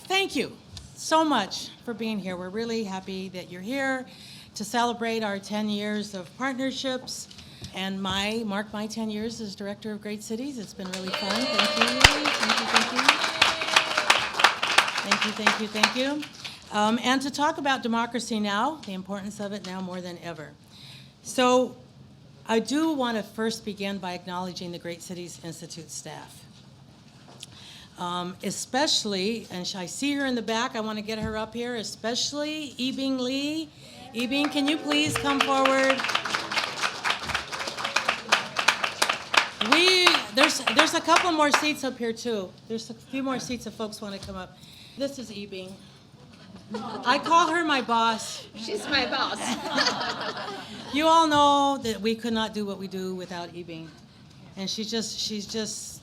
thank you so much for being here. We're really happy that you're here to celebrate our 10 years of partnerships and mark my 10 years as Director of Great Cities. It's been really fun. Thank you. Thank you. And to talk about democracy now, the importance of it now more than ever. So I do want to first begin by acknowledging the Great Cities Institute staff. Especially, and I see her in the back, I want to get her up here, especially Yibing Lee. Yibing, can you please come forward? There's a couple more seats up here too. There's a few more seats if folks want to come up. This is Yibing. I call her my boss. She's my boss. You all know that we could not do what we do without Yibing. And she's just,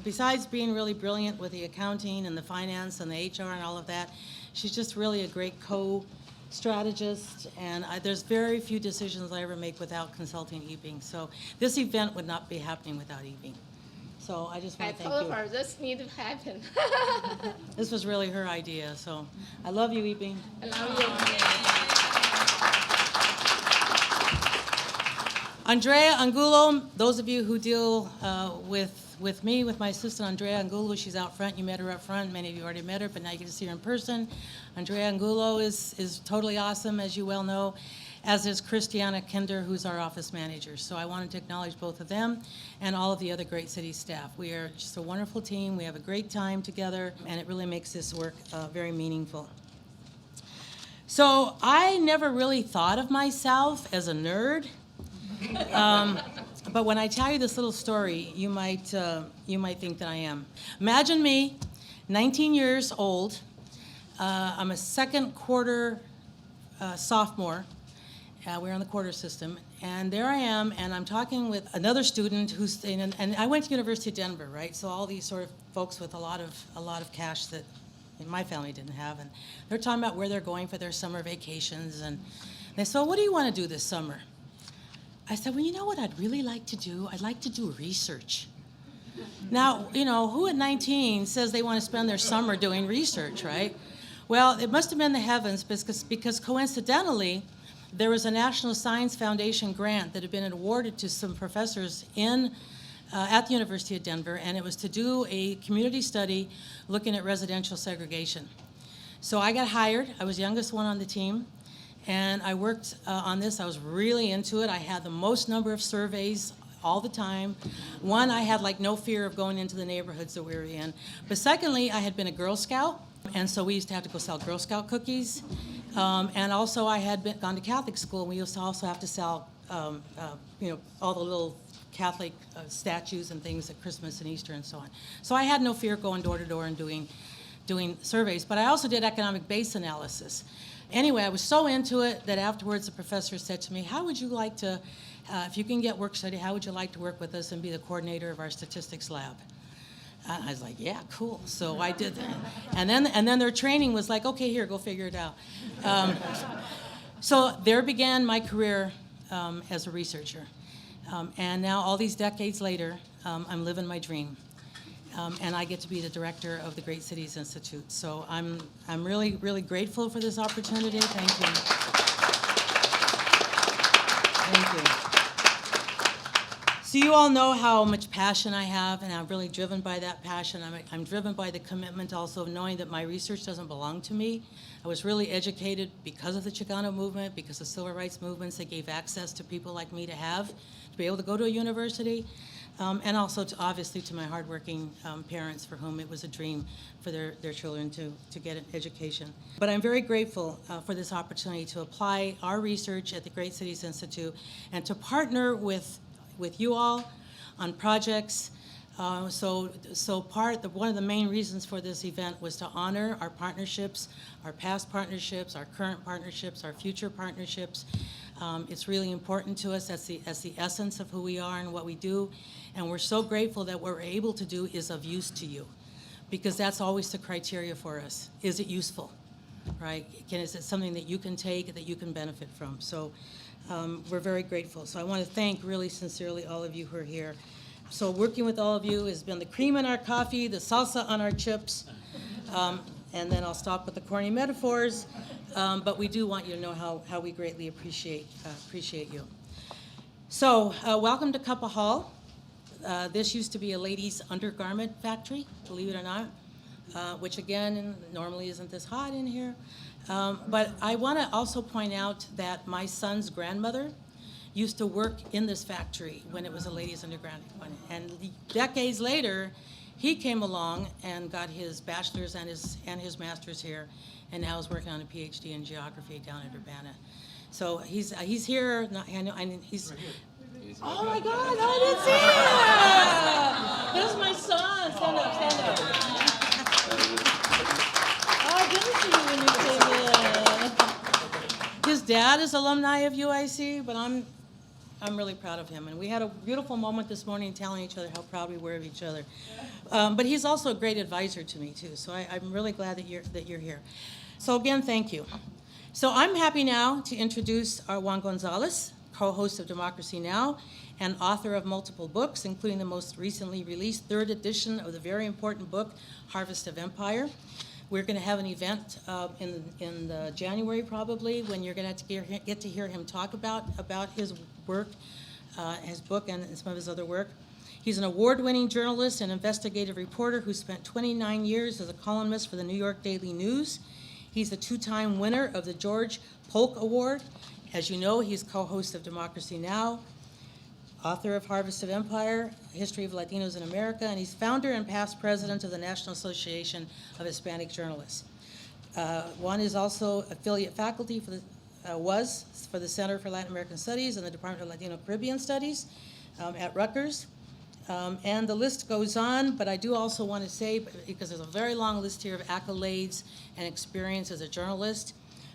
besides being really brilliant with the accounting and the finance and the HR and all of that, she's just really a great co-strategist. And there's very few decisions I ever make without consulting Yibing. So this event would not be happening without Yibing. So I just want to thank you. I told her this need to happen. This was really her idea. So I love you, Yibing. I love you. Andrea Angulo, those of you who deal with me, with my assistant Andrea Angulo, she's out front. You met her up front. Many of you already met her, but now you get to see her in person. Andrea Angulo is totally awesome, as you well know, as is Christiana Kinder, who's our office manager. So I wanted to acknowledge both of them and all of the other Great City staff. We are just a wonderful team. We have a great time together, and it really makes this work very meaningful. So I never really thought of myself as a nerd. But when I tell you this little story, you might think that I am. Imagine me, 19 years old. I'm a second quarter sophomore. We're on the quarter system, and there I am, and I'm talking with another student who's and I went to University of Denver, right? So all these sort of folks with a lot of cash that my family didn't have, and they're talking about where they're going for their summer vacations, and they said, "What do you want to do this summer?" I said, "Well, you know what I'd really like to do? I'd like to do research." Now, who at 19 says they want to spend their summer doing research, right? Well, it must have been the heavens because coincidentally, there was a National Science Foundation grant that had been awarded to some professors at the University of Denver, and it was to do a community study looking at residential segregation. So I got hired. I was the youngest one on the team, and I worked on this. I was really into it. I had the most number of surveys all the time. One, I had no fear of going into the neighborhoods that we were in. But secondly, I had been a Girl Scout, and so we used to have to go sell Girl Scout cookies. And also I had gone to Catholic school, and we used to also have to sell, all the little Catholic statues and things at Christmas and Easter and so on. So I had no fear going door to door and doing surveys, but I also did economic base analysis. Anyway, I was so into it that afterwards the professor said to me, "How would you like to, if you can get work study, how would you like to work with us and be the coordinator of our statistics lab?" I was like, "Yeah, cool." So I did that. And then their training was like, "Okay, here, go figure it out." So there began my career as a researcher. And now all these decades later, I'm living my dream. And I get to be the director of the Great Cities Institute. So I'm really, really grateful for this opportunity. Thank you. Thank you. So you all know how much passion I have, and I'm really driven by that passion. I'm driven by the commitment also of knowing that my research doesn't belong to me. I was really educated because of the Chicano movement, because of civil rights movements that gave access to people like me to be able to go to a university, and also obviously to my hardworking parents for whom it was a dream for their children to get an education. But I'm very grateful for this opportunity to apply our research at the Great Cities Institute and to partner with you all on projects. One of the main reasons for this event was to honor our partnerships, our past partnerships, our current partnerships, our future partnerships. It's really important to us. That's the essence of who we are and what we do. And we're so grateful that what we're able to do is of use to you, because that's always the criteria for us. Is it useful, right? Is it something that you can take, that you can benefit from? So we're very grateful. So I want to thank really sincerely all of you who are here. So working with all of you has been the cream in our coffee, the salsa on our chips. and then I'll stop with the corny metaphors, but we do want you to know how we greatly appreciate you. So, welcome to Cuppa Hall. This used to be a ladies' undergarment factory, believe it or not, which again, normally isn't this hot in here. But I want to also point out that my son's grandmother used to work in this factory when it was a ladies' underground. And decades later, he came along and got his bachelor's and his master's here, and now is working on a PhD in geography down at Urbana. So he's here. And he's. Oh my God! I didn't see him. There's my son. Stand up. Oh, I didn't see you when you came in. His dad is alumni of UIC, but I'm really proud of him. And we had a beautiful moment this morning telling each other how proud we were of each other. But he's also a great advisor to me, too. So I'm really glad that you're here. So again, thank you. So I'm happy now to introduce our Juan González, co-host of Democracy Now! And author of multiple books, including the most recently released third edition of the very important book, Harvest of Empire. We're going to have an event in January probably when you're going to get to hear him talk about his work, his book and some of his other work. He's an award-winning journalist and investigative reporter who spent 29 years as a columnist for the New York Daily News. He's a two-time winner of the George Polk Award. As you know, he's co-host of Democracy Now!, author of Harvest of Empire, History of Latinos in America, and he's founder and past president of the National Association of Hispanic Journalists. Juan is also affiliate faculty for the Center for Latin American Studies and the Department of Latino Caribbean Studies at Rutgers. And the list goes on, but I do also want to say, because there's a very long list here of accolades and experience as a journalist,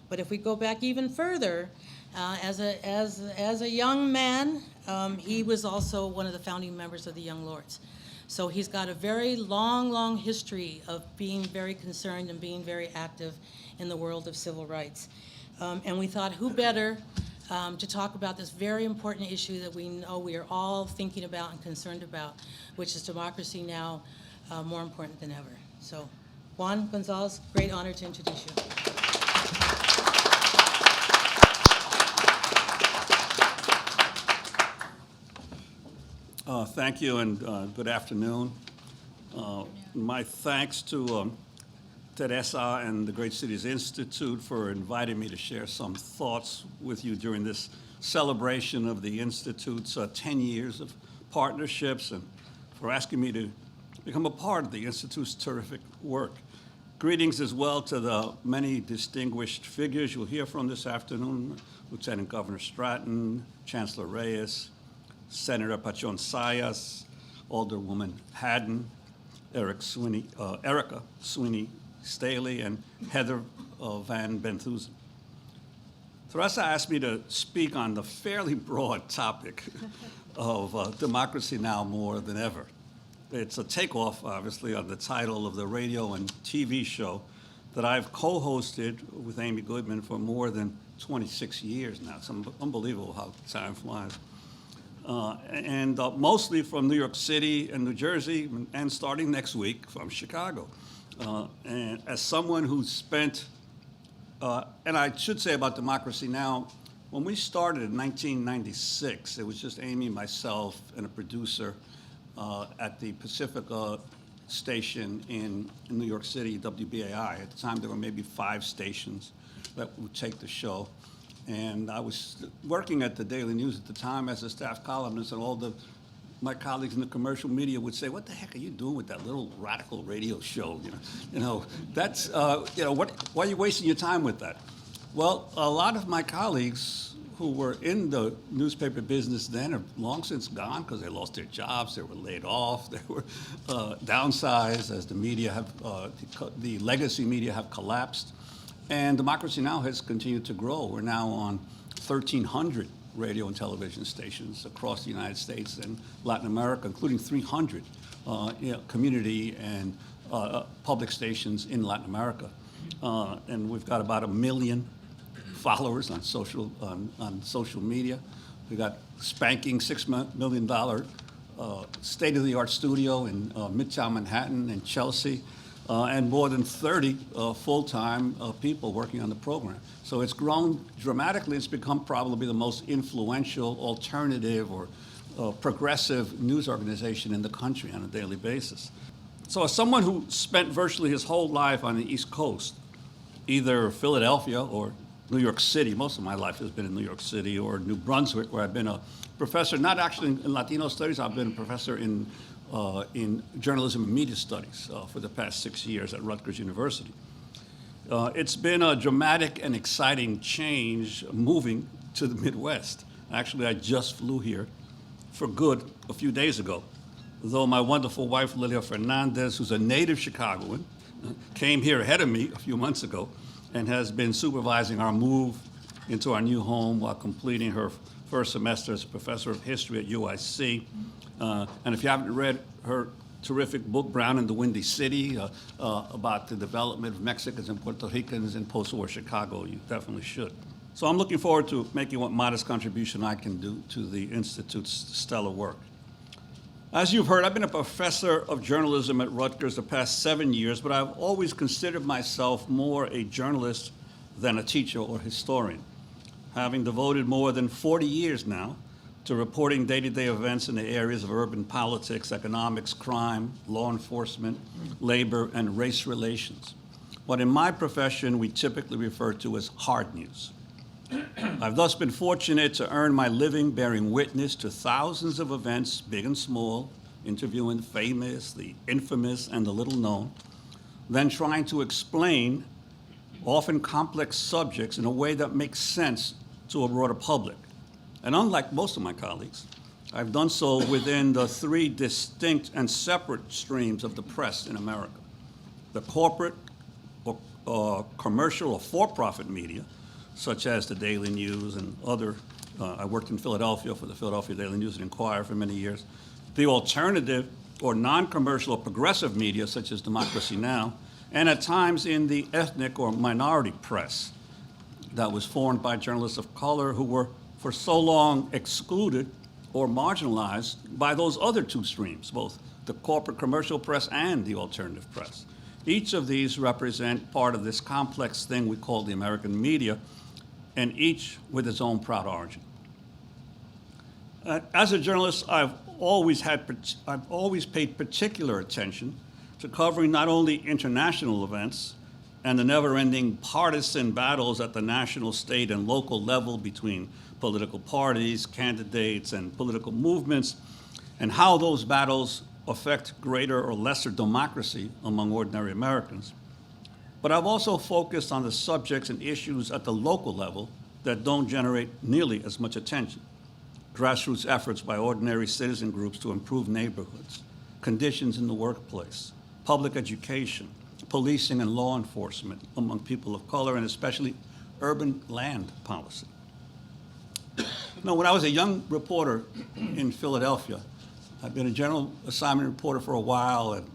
but if we go back even further, as a young man, he was also one of the founding members of the Young Lords. So he's got a very long history of being very concerned and being very active in the world of civil rights. And we thought, who better to talk about this very important issue that we know we are all thinking about and concerned about, which is democracy now more important than ever. So Juan González, great honor to introduce you. Thank you, and good afternoon. My thanks to Teresa and the Great Cities Institute for inviting me to share some thoughts with you during this celebration of the Institute's 10 years of partnerships, and for asking me to become a part of the Institute's terrific work. Greetings as well to the many distinguished figures you'll hear from this afternoon: Lieutenant Governor Stratton, Chancellor Reyes, Senator Pachon Sayas, Alderwoman Haddon, Erica Sweeney Staley, and Heather Van Benthusen. Teresa asked me to speak on the fairly broad topic of democracy now more than ever. It's a takeoff, obviously, on the title of the radio and TV show that I've co-hosted with Amy Goodman for more than 26 years now. It's unbelievable how time flies. And mostly from New York City and New Jersey, and starting next week from Chicago. And as someone who's spent, and I should say about Democracy Now!, when we started in 1996, it was just Amy, myself, and a producer at the Pacifica station in New York City, WBAI. At the time, there were maybe 5 stations that would take the show. And I was working at the Daily News at the time as a staff columnist, and my colleagues in the commercial media would say, "What the heck are you doing with that little radical radio show? That's why are you wasting your time with that?" Well, a lot of my colleagues who were in the newspaper business then are long since gone because they lost their jobs, they were laid off, they were downsized as the media the legacy media have collapsed. And Democracy Now! Has continued to grow. We're now on 1,300 radio and television stations across the United States and Latin America, including 300 community and public stations in Latin America. And we've got about 1 million followers on social media. We've got spanking $6 million state-of-the-art studio in Midtown Manhattan and Chelsea. and more than 30 full-time people working on the program. So it's grown dramatically. It's become probably the most influential alternative or progressive news organization in the country on a daily basis. So as someone who spent virtually his whole life on the East Coast, either Philadelphia or New York City, most of my life has been in New York City, or New Brunswick, where I've been a professor, not actually in Latino studies, I've been a professor in journalism and media studies for the past 6 years at Rutgers University. It's been a dramatic and exciting change moving to the Midwest. Actually, I just flew here for good a few days ago, though my wonderful wife, Lilia Fernandez, who's a native Chicagoan, came here ahead of me a few months ago and has been supervising our move into our new home while completing her first semester as a professor of history at UIC. And if you haven't read her terrific book, Brown in the Windy City, about the development of Mexicans and Puerto Ricans in post-war Chicago, you definitely should. So I'm looking forward to making what modest contribution I can do to the Institute's stellar work. As you've heard, I've been a professor of journalism at Rutgers the past 7 years, but I've always considered myself more a journalist than a teacher or historian, having devoted more than 40 years now to reporting day-to-day events in the areas of urban politics, economics, crime, law enforcement, labor, and race relations. What in my profession we typically refer to as hard news. I've thus been fortunate to earn my living bearing witness to thousands of events, big and small, interviewing the famous, the infamous, and the little known, then trying to explain often complex subjects in a way that makes sense to a broader public. And unlike most of my colleagues, I've done so within the three distinct and separate streams of the press in America: the corporate or commercial or for-profit media, such as the Daily News and other. I worked in Philadelphia for the Philadelphia Daily News and Inquirer for many years. The alternative or non-commercial or progressive media, such as Democracy Now!, and at times in the ethnic or minority press that was formed by journalists of color who were for so long excluded or marginalized by those other two streams, both the corporate commercial press and the alternative press. Each of these represent part of this complex thing we call the American media, and each with its own proud origin. As a journalist, I've always paid particular attention to covering not only international events and the never-ending partisan battles at the national, state, and local level between political parties, candidates, and political movements, and how those battles affect greater or lesser democracy among ordinary Americans. But I've also focused on the subjects and issues at the local level that don't generate nearly as much attention. Grassroots efforts by ordinary citizen groups to improve neighborhoods, conditions in the workplace, public education, policing and law enforcement among people of color, and especially urban land policy. Now, when I was a young reporter in Philadelphia, I'd been a general assignment reporter for a while, and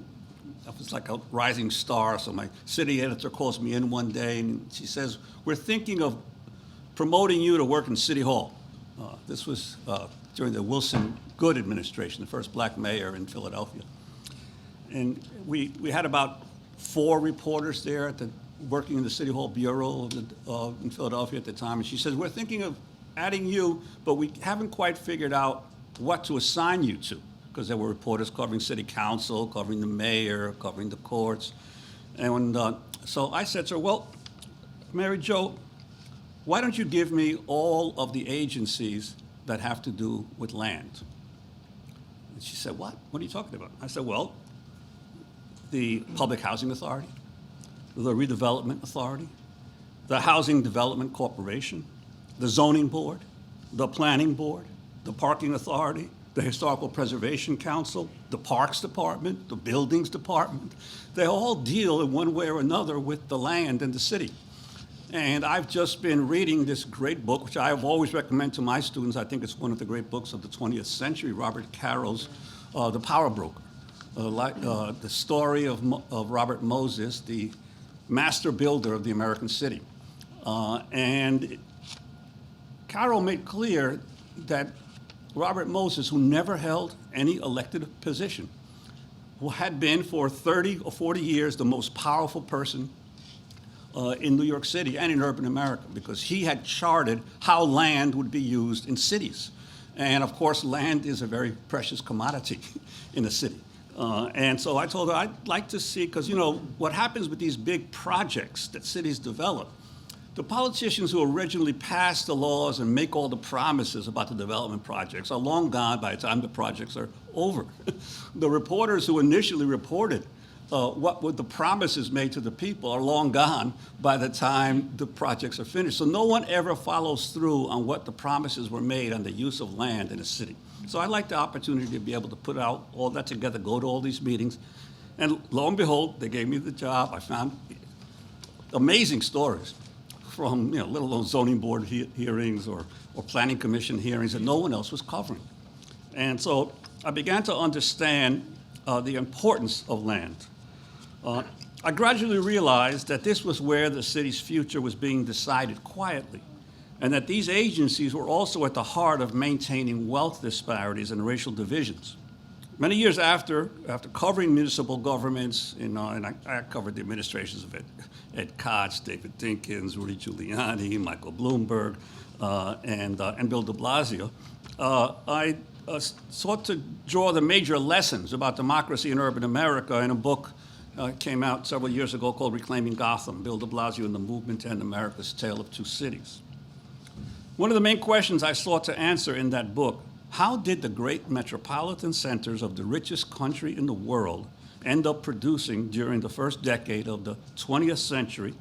I was like a rising star. So my city editor calls me in one day, and she says, "We're thinking of promoting you to work in City Hall." This was during the Wilson Goode administration, the first black mayor in Philadelphia. And we had about 4 reporters there working in the City Hall Bureau in Philadelphia at the time. And she says, "We're thinking of adding you, but we haven't quite figured out what to assign you to," because there were reporters covering city council, covering the mayor, covering the courts. And so I said to her, "Well, Mary Jo, why don't you give me all of the agencies that have to do with land?" And she said, "What? What are you talking about?" I said, "Well, the Public Housing Authority, the Redevelopment Authority, the Housing Development Corporation, the Zoning Board, the Planning Board, the Parking Authority, the Historical Preservation Council, the Parks Department, the Buildings Department. They all deal in one way or another with the land in the city." And I've just been reading this great book, which I have always recommend to my students. I think it's one of the great books of the 20th century, Robert Carroll's The Power Broker. The story of Robert Moses, the master builder of the American city. And Carroll made clear that Robert Moses, who never held any elected position, who had been for 30 or 40 years the most powerful person in New York City and in urban America, because he had charted how land would be used in cities. And of course, land is a very precious commodity in a city. And so I told her I'd like to see, because what happens with these big projects that cities develop, the politicians who originally passed the laws and make all the promises about the development projects are long gone by the time the projects are over. The reporters who initially reported what were the promises made to the people are long gone by the time the projects are finished. So no one ever follows through on what the promises were made on the use of land in a city. So I like the opportunity to be able to put out all that together, go to all these meetings, and lo and behold, they gave me the job. I found amazing stories from let alone zoning board hearings or planning commission hearings that no one else was covering. And so I began to understand the importance of land. I gradually realized that this was where the city's future was being decided quietly, and that these agencies were also at the heart of maintaining wealth disparities and racial divisions. Many years after covering municipal governments, and I covered the administrations of Ed Koch, David Dinkins, Rudy Giuliani, Michael Bloomberg, and Bill de Blasio, I sought to draw the major lessons about democracy in urban America in a book came out several years ago called Reclaiming Gotham, Bill de Blasio and the Movement to End America's Tale of Two Cities. One of the main questions I sought to answer in that book: how did the great metropolitan centers of the richest country in the world end up producing, during the first decade of the 20th century,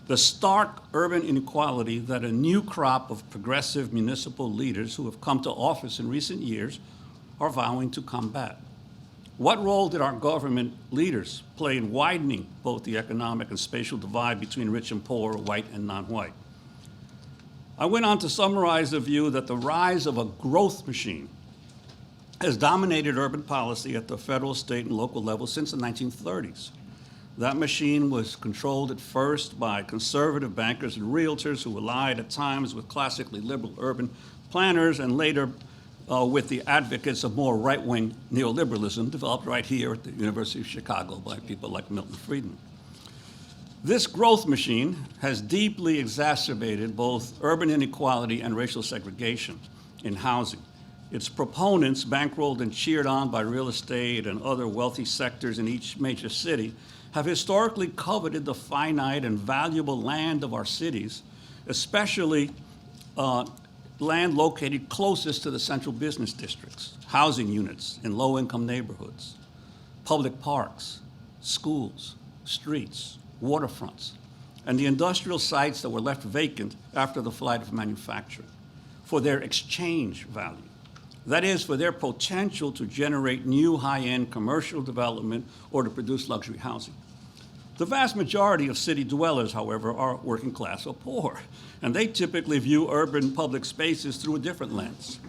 the stark urban inequality that a new crop of progressive municipal leaders who have come to office in recent years are vowing to combat? What role did our government leaders play in widening both the economic and spatial divide between rich and poor, white and non-white? I went on to summarize the view that the rise of a growth machine has dominated urban policy at the federal, state, and local level since the 1930s. That machine was controlled at first by conservative bankers and realtors who allied at times with classically liberal urban planners, and later with the advocates of more right-wing neoliberalism developed right here at the University of Chicago by people like Milton Friedman. This growth machine has deeply exacerbated both urban inequality and racial segregation in housing. Its proponents, bankrolled and cheered on by real estate and other wealthy sectors in each major city, have historically coveted the finite and valuable land of our cities, especially land located closest to the central business districts, housing units in low-income neighborhoods, public parks, schools, streets, waterfronts, and the industrial sites that were left vacant after the flight of manufacturing, for their exchange value. That is, for their potential to generate new high-end commercial development or to produce luxury housing. The vast majority of city dwellers, however, are working class or poor, and they typically view urban public spaces through a different lens.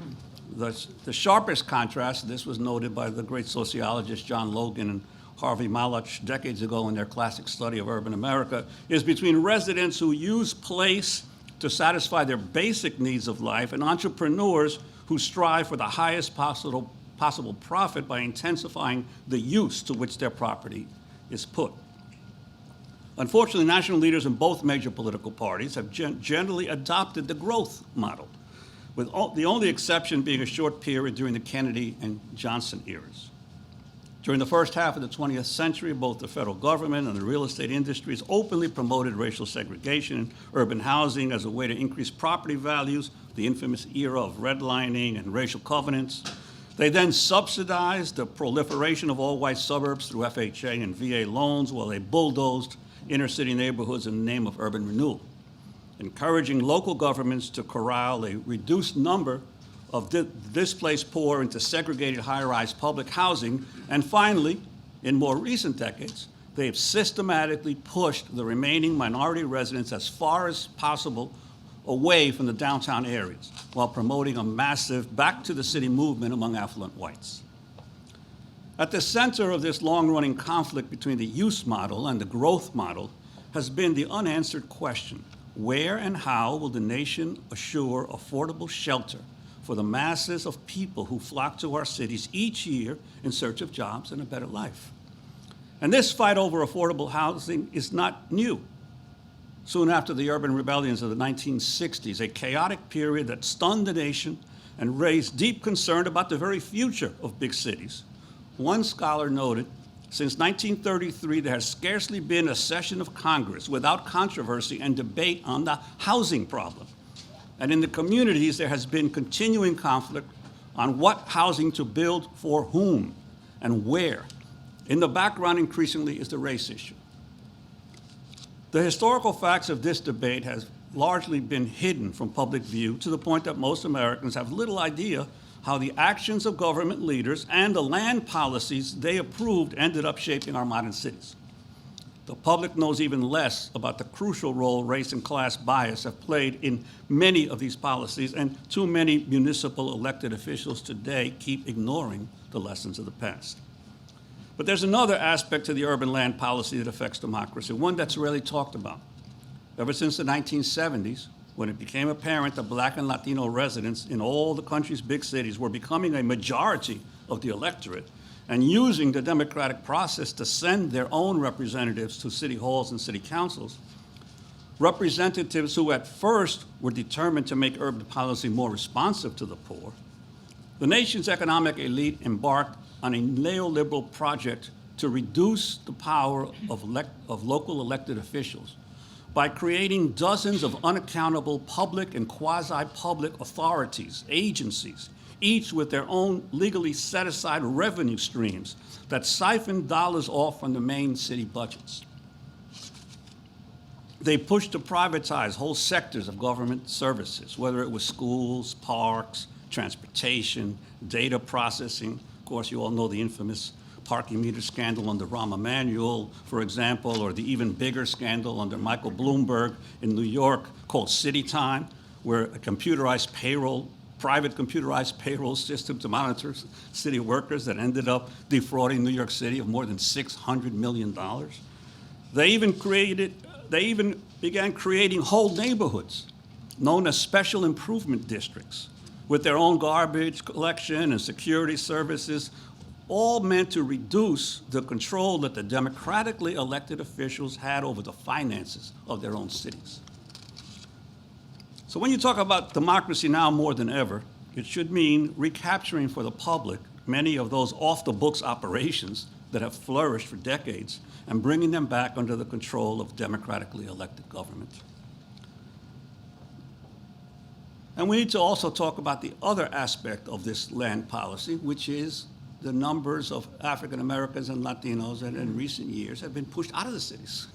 The sharpest contrast, this was noted by the great sociologist John Logan and Harvey Malach decades ago in their classic study of urban America, is between residents who use place to satisfy their basic needs of life and entrepreneurs who strive for the highest possible profit by intensifying the use to which their property is put. Unfortunately, national leaders in both major political parties have generally adopted the growth model, with the only exception being a short period during the Kennedy and Johnson eras. During the first half of the 20th century, both the federal government and the real estate industries openly promoted racial segregation in urban housing as a way to increase property values, the infamous era of redlining and racial covenants. They then subsidized the proliferation of all-white suburbs through FHA and VA loans, while they bulldozed inner-city neighborhoods in the name of urban renewal, encouraging local governments to corral a reduced number of displaced poor into segregated high-rise public housing. And finally, in more recent decades, they have systematically pushed the remaining minority residents as far as possible away from the downtown areas, while promoting a massive back-to-the-city movement among affluent whites. At the center of this long-running conflict between the use model and the growth model has been the unanswered question: where and how will the nation assure affordable shelter for the masses of people who flock to our cities each year in search of jobs and a better life. And this fight over affordable housing is not new. Soon after the urban rebellions of the 1960s, a chaotic period that stunned the nation and raised deep concern about the very future of big cities, one scholar noted, since 1933, there has scarcely been a session of Congress without controversy and debate on the housing problem. And in the communities, there has been continuing conflict on what housing to build for whom and where. In the background, increasingly, is the race issue. The historical facts of this debate has largely been hidden from public view to the point that most Americans have little idea how the actions of government leaders and the land policies they approved ended up shaping our modern cities. The public knows even less about the crucial role race and class bias have played in many of these policies, and too many municipal elected officials today keep ignoring the lessons of the past. But there's another aspect to the urban land policy that affects democracy, one that's rarely talked about. Ever since the 1970s, when it became apparent that Black and Latino residents in all the country's big cities were becoming a majority of the electorate and using the democratic process to send their own representatives to city halls and city councils, representatives who at first were determined to make urban policy more responsive to the poor, the nation's economic elite embarked on a neoliberal project to reduce the power of local elected officials by creating dozens of unaccountable public and quasi-public authorities, agencies, each with their own legally set-aside revenue streams that siphon dollars off from the main city budgets. They pushed to privatize whole sectors of government services, whether it was schools, parks, transportation, data processing. Of course, you all know the infamous parking meter scandal under Rahm Emanuel, for example, or the even bigger scandal under Michael Bloomberg in New York called City Time, where a private computerized payroll system to monitor city workers that ended up defrauding New York City of more than $600 million. They even began creating whole neighborhoods known as special improvement districts with their own garbage collection and security services, all meant to reduce the control that the democratically elected officials had over the finances of their own cities. So when you talk about democracy now more than ever, it should mean recapturing for the public many of those off-the-books operations that have flourished for decades and bringing them back under the control of democratically elected government. And we need to also talk about the other aspect of this land policy, which is the numbers of African Americans and Latinos that in recent years have been pushed out of the cities.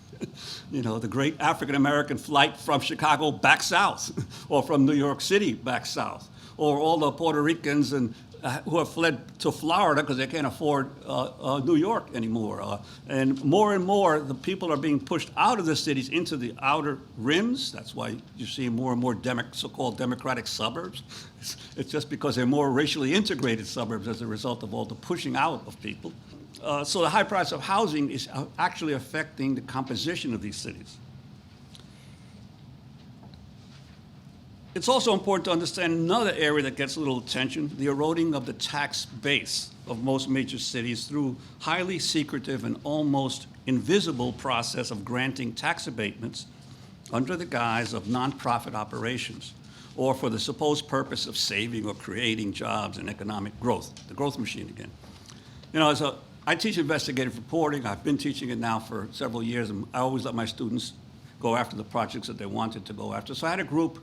You know, the great African American flight from Chicago back south, or from New York City back south, or all the Puerto Ricans and who have fled to Florida because they can't afford New York anymore. And more, the people are being pushed out of the cities into the outer rims. That's why you see more and more so-called democratic suburbs. It's just because they're more racially integrated suburbs as a result of all the pushing out of people. So the high price of housing is actually affecting the composition of these cities. It's also important to understand another area that gets a little attention, the eroding of the tax base of most major cities through highly secretive and almost invisible process of granting tax abatements under the guise of nonprofit operations, or for the supposed purpose of saving or creating jobs and economic growth, the growth machine again. You know, I teach investigative reporting. I've been teaching it now for several years, and I always let my students go after the projects that they wanted to go after. So I had a group.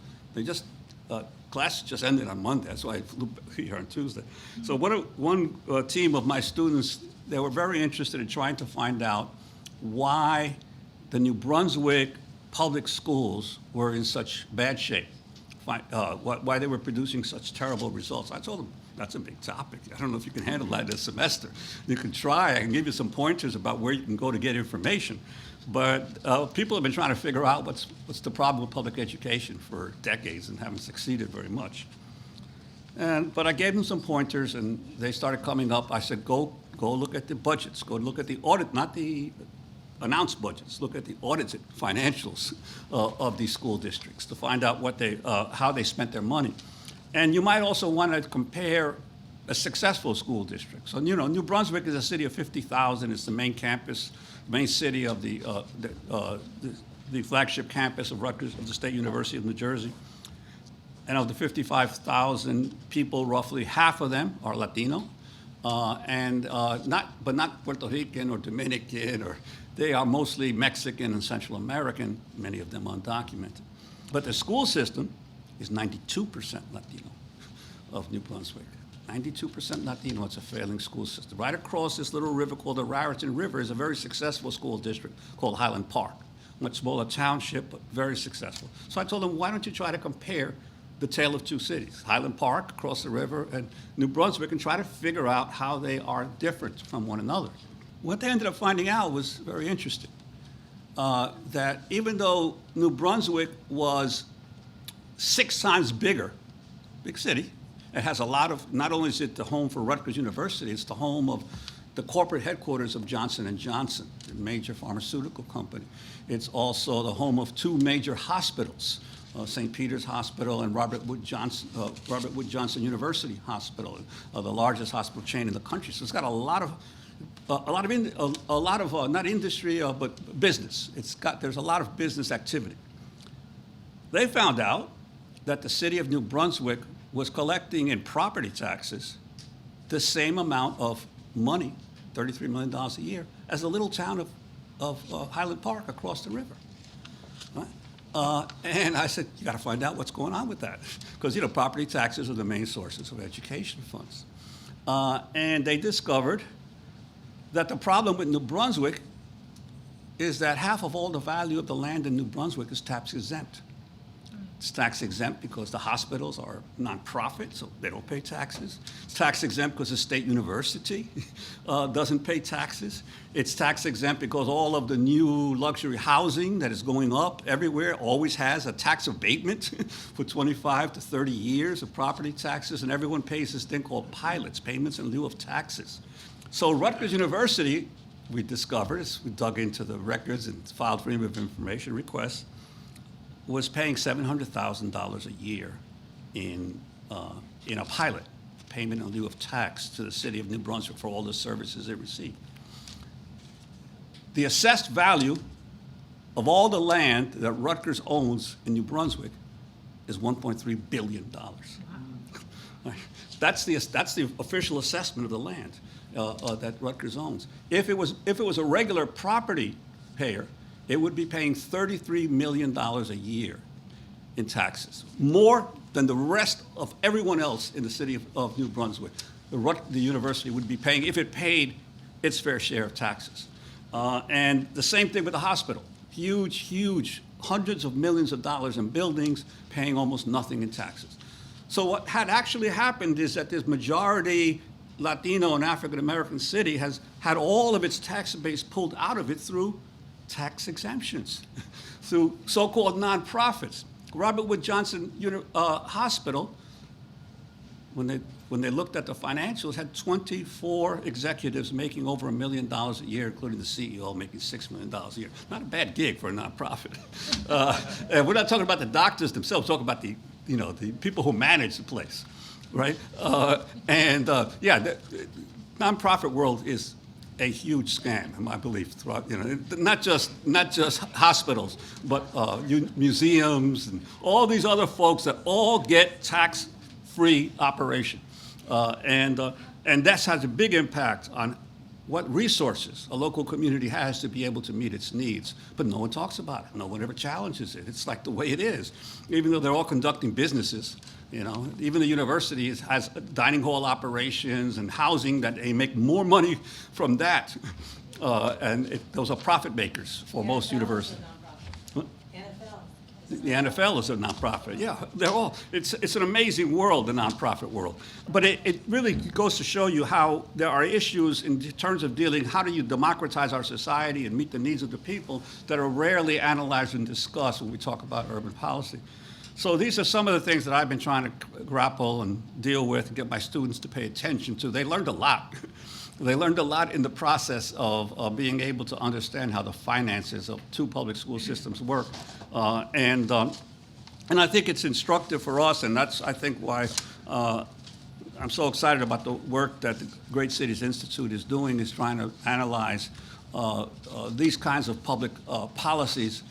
Class just ended on Monday, that's why I flew here on Tuesday. So one team of my students, they were very interested in trying to find out why the New Brunswick public schools were in such bad shape, why they were producing such terrible results. I told them, that's a big topic. I don't know if you can handle that this semester. You can try. I can give you some pointers about where you can go to get information. But people have been trying to figure out what's the problem with public education for decades and haven't succeeded very much. But I gave them some pointers, and they started coming up. I said, go look at the budgets. Go look at the audit, not the announced budgets. Look at the audited financials of these school districts to find out how they spent their money. And you might also want to compare a successful school district. So, New Brunswick is a city of 50,000. It's the main campus, main city of the flagship campus of Rutgers, of the State University of New Jersey. And of the 55,000 people, roughly half of them are Latino, but not Puerto Rican or Dominican, or they are mostly Mexican and Central American, many of them undocumented. But the school system is 92% Latino of New Brunswick. 92% Latino. It's a failing school system. Right across this little river called the Raritan River is a very successful school district called Highland Park. Much smaller township, but very successful. So I told them, why don't you try to compare the tale of two cities, Highland Park across the river and New Brunswick, and try to figure out how they are different from one another. What they ended up finding out was very interesting, that even though New Brunswick was 6 times bigger, big city, it has a lot of, not only is it the home for Rutgers University, it's the home of the corporate headquarters of Johnson & Johnson, the major pharmaceutical company. It's also the home of 2 major hospitals, St. Peter's Hospital and Robert Wood Johnson University Hospital, the largest hospital chain in the country. So it's got a lot of not industry, but business. There's a lot of business activity. They found out that the city of New Brunswick was collecting in property taxes the same amount of money, $33 million a year, as the little town of Highland Park across the river. Right? And I said, you got to find out what's going on with that, because property taxes are the main sources of education funds. And they discovered that the problem with New Brunswick is that half of all the value of the land in New Brunswick is tax exempt. It's tax exempt because the hospitals are nonprofit, so they don't pay taxes. It's tax exempt because the state university doesn't pay taxes. It's tax exempt because all of the new luxury housing that is going up everywhere always has a tax abatement for 25 to 30 years of property taxes, and everyone pays this thing called pilots, payments in lieu of taxes. So Rutgers University, we discovered, as we dug into the records and filed freedom of information requests, was paying $700,000 a year in a pilot, payment in lieu of tax, to the city of New Brunswick for all the services it received. The assessed value of all the land that Rutgers owns in New Brunswick is $1.3 billion. Wow. That's the official assessment of the land that Rutgers owns. If it was a regular property payer, it would be paying $33 million a year in taxes, more than the rest of everyone else in the city of New Brunswick. The university would be paying, if it paid its fair share of taxes. And the same thing with the hospital. Huge, hundreds of millions of dollars in buildings, paying almost nothing in taxes. So what had actually happened is that this majority Latino and African American city has had all of its tax base pulled out of it through tax exemptions, through so-called nonprofits. Robert Wood Johnson Hospital, when they looked at the financials, had 24 executives making over $1 million a year, including the CEO making $6 million a year. Not a bad gig for a nonprofit. And we're not talking about the doctors themselves, we're talking about the people who manage the place, right? The nonprofit world is a huge scam, in my belief, throughout, not just hospitals, but museums and all these other folks that all get tax-free operation. And that has a big impact on what resources a local community has to be able to meet its needs. But no one talks about it. No one ever challenges it. It's like the way it is. Even though they're all conducting businesses, even the university has dining hall operations and housing that they make more money from that. Those are profit makers for most universities. The NFL is a nonprofit. Yeah, they're all. It's an amazing world, the nonprofit world. But it really goes to show you how there are issues in terms of dealing. How do you democratize our society and meet the needs of the people that are rarely analyzed and discussed when we talk about urban policy? So these are some of the things that I've been trying to grapple and deal with and get my students to pay attention to. They learned a lot. They learned a lot in the process of being able to understand how the finances of 2 public school systems work. And I think it's instructive for us, and that's, I think, why I'm so excited about the work that the Great Cities Institute is doing, is trying to analyze these kinds of public policies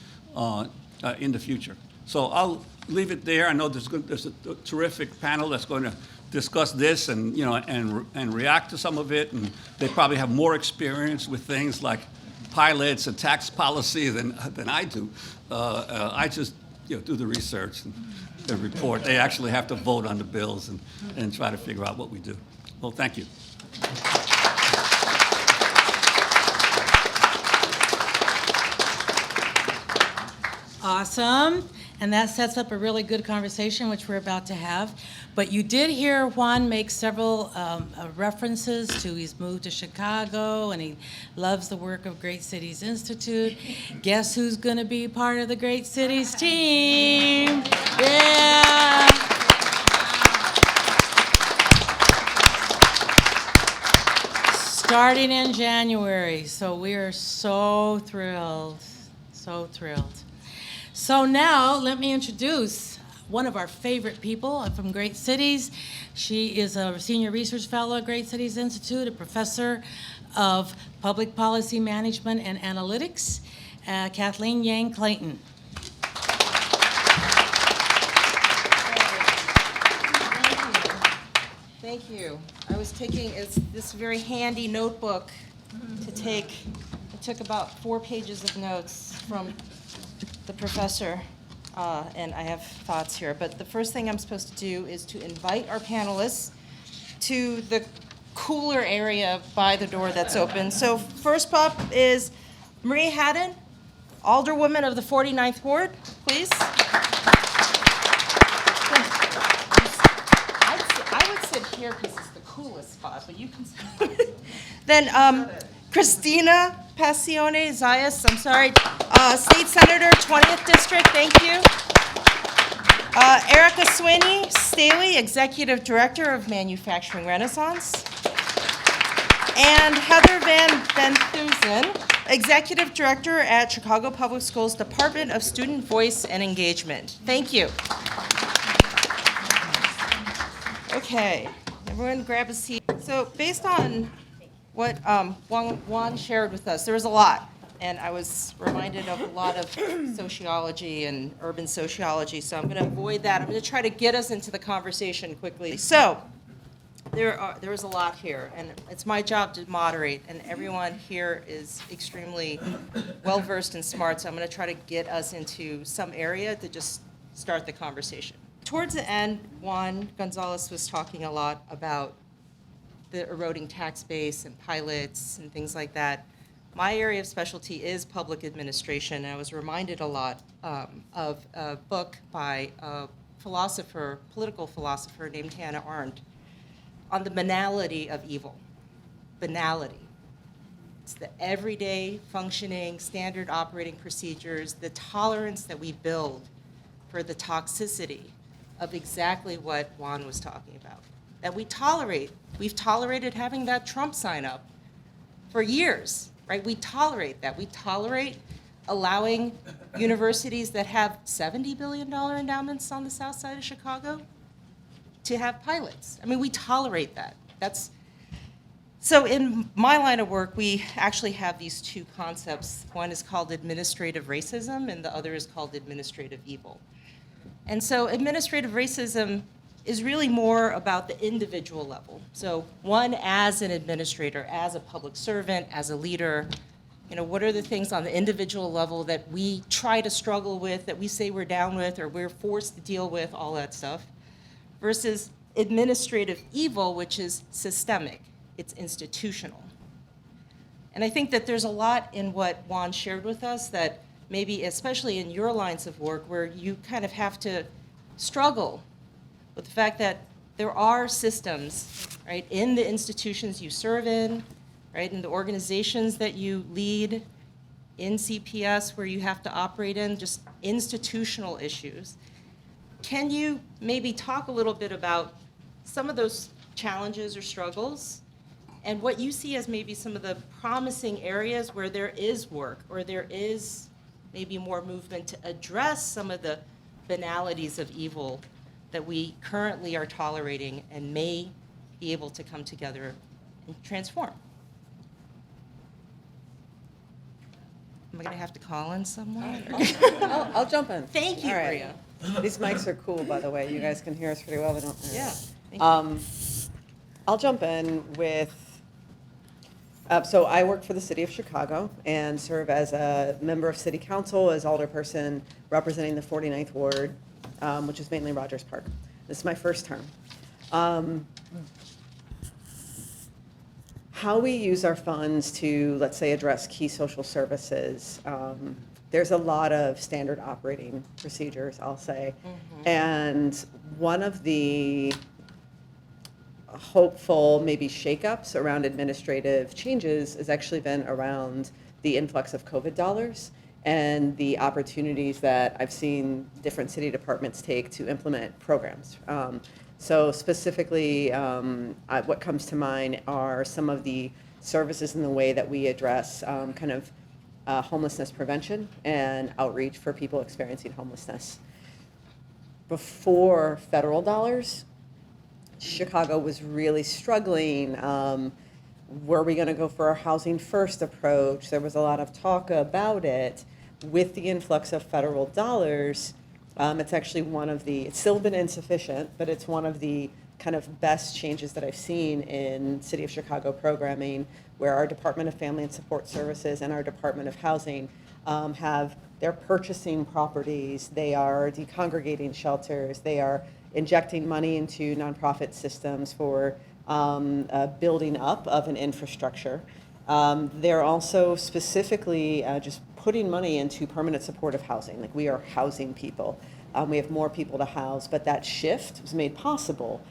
in the future. So I'll leave it there. I know there's a terrific panel that's going to discuss this and, and react to some of it, and they probably have more experience with things like pilots and tax policy than I do. I just do the research and the report. They actually have to vote on the bills and try to figure out what we do. Well, thank you. Awesome. And that sets up a really good conversation, which we're about to have. But you did hear Juan make several references to he's moved to Chicago and he loves the work of Great Cities Institute. Guess who's going to be part of the Great Cities team? Yeah. Starting in January. So we are so thrilled. So thrilled. So now, let me introduce one of our favorite people from Great Cities. She is a senior research fellow at Great Cities Institute, a professor of public policy management and analytics, Kathleen Yang-Clayton. Thank you. I was taking this very handy notebook to take. I took about 4 pages of notes from the professor, and I have thoughts here. But the first thing I'm supposed to do is to invite our panelists to the cooler area by the door that's open. So first up is Marie Haddon, Alderwoman of the 49th Ward, please. I would sit here because it's the coolest spot, but you can sit. Then Christina Passione Zayas, I'm sorry, State Senator, 20th District, thank you. Erica Sweeney Staley, Executive Director of Manufacturing Renaissance. And Heather Van Benthuizen, Executive Director at Chicago Public Schools Department of Student Voice and Engagement. Thank you. Okay, everyone grab a seat. So based on what Juan shared with us, there was a lot. And I was reminded of a lot of sociology and urban sociology, so I'm going to avoid that. I'm going to try to get us into the conversation quickly. So there is a lot here, and it's my job to moderate, and everyone here is extremely well-versed and smart, so I'm going to try to get us into some area to just start the conversation. Towards the end, Juan González was talking a lot about the eroding tax base and pilots and things like that. My area of specialty is public administration, and I was reminded a lot of a book by a philosopher, political philosopher named Hannah Arendt on the banality of evil. Banality. It's the everyday functioning, standard operating procedures, the tolerance that we build for the toxicity of exactly what Juan was talking about. That we tolerate. We've tolerated having that Trump sign up for years. Right? We tolerate that. We tolerate allowing universities that have $70 billion endowments on the south side of Chicago to have pilots. I mean, we tolerate that. So in my line of work, we actually have these two concepts. One is called administrative racism, and the other is called administrative evil. And so administrative racism is really more about the individual level. So one, as an administrator, as a public servant, as a leader, what are the things on the individual level that we try to struggle with, that we say we're down with, or we're forced to deal with, all that stuff, versus administrative evil, which is systemic, it's institutional. And I think that there's a lot in what Juan shared with us that maybe, especially in your lines of work, where you kind of have to struggle with the fact that there are systems, right, in the institutions you serve in, right, in the organizations that you lead, in CPS where you have to operate in, just institutional issues. Can you maybe talk a little bit about some of those challenges or struggles and what you see as maybe some of the promising areas where there is work or there is maybe more movement to address some of the banalities of evil that we currently are tolerating and may be able to come together and transform. Am I going to have to call in someone? I'll jump in. Thank you, All right. Bria. These mics are cool, by the way. You guys can hear us pretty well. They don't. Yeah. Thank you. I'll jump in with. So I work for the city of Chicago and serve as a member of city council, as alderperson representing the 49th ward, which is mainly Rogers Park. This is my first term. How we use our funds to, let's say, address key social services, there's a lot of standard operating procedures, I'll say. And one of the hopeful maybe shakeups around administrative changes has actually been around the influx of COVID dollars and the opportunities that I've seen different city departments take to implement programs. So specifically, what comes to mind are some of the services in the way that we address kind of homelessness prevention and outreach for people experiencing homelessness. Before federal dollars, Chicago was really struggling. Were we going to go for our housing first approach? There was a lot of talk about it. With the influx of federal dollars, it's actually it's still been insufficient, but it's one of the kind of best changes that I've seen in City of Chicago programming, where our Department of Family and Support Services and our Department of Housing they're purchasing properties, they are decongregating shelters, they are injecting money into nonprofit systems for building up of an infrastructure. They're also specifically just putting money into permanent supportive housing. Like, we are housing people. We have more people to house, but that shift was made possible.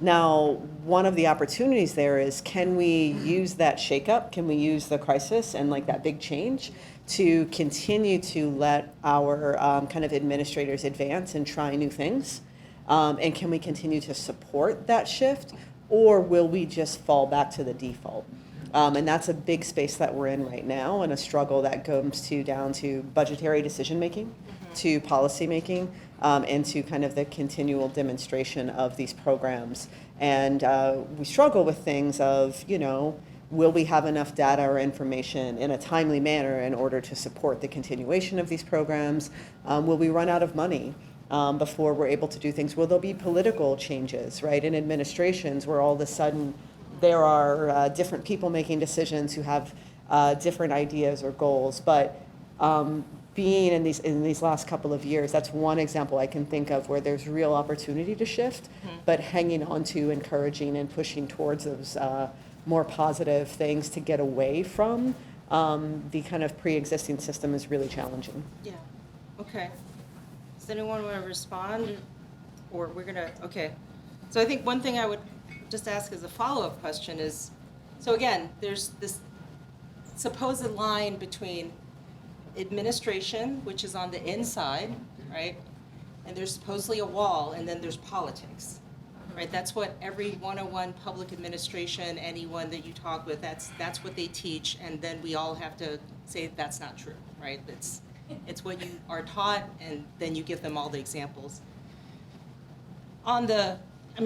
Now, one of the opportunities there is, can we use that shakeup? Can we use the crisis and like that big change to continue to let our kind of administrators advance and try new things? And can we continue to support that shift, or will we just fall back to the default? And that's a big space that we're in right now, and a struggle that goes down to budgetary decision making, to policy making, and to kind of the continual demonstration of these programs. And we struggle with things of, will we have enough data or information in a timely manner in order to support the continuation of these programs? Will we run out of money before we're able to do things? Will there be political changes, right, in administrations where all of a sudden there are different people making decisions who have different ideas or goals? But being in these last couple of years, that's one example I can think of where there's real opportunity to shift, but hanging on to, encouraging, and pushing towards those more positive things to get away from the kind of pre-existing system is really challenging. Yeah, okay. Does anyone want to respond? Or okay. So I think one thing I would just ask as a follow-up question is, so again, there's this supposed line between administration, which is on the inside, right? And there's supposedly a wall, and then there's politics, right? That's what every 101 public administration, anyone that you talk with, that's what they teach, and then we all have to say that's not true, right? It's what you are taught, and then you give them all the examples.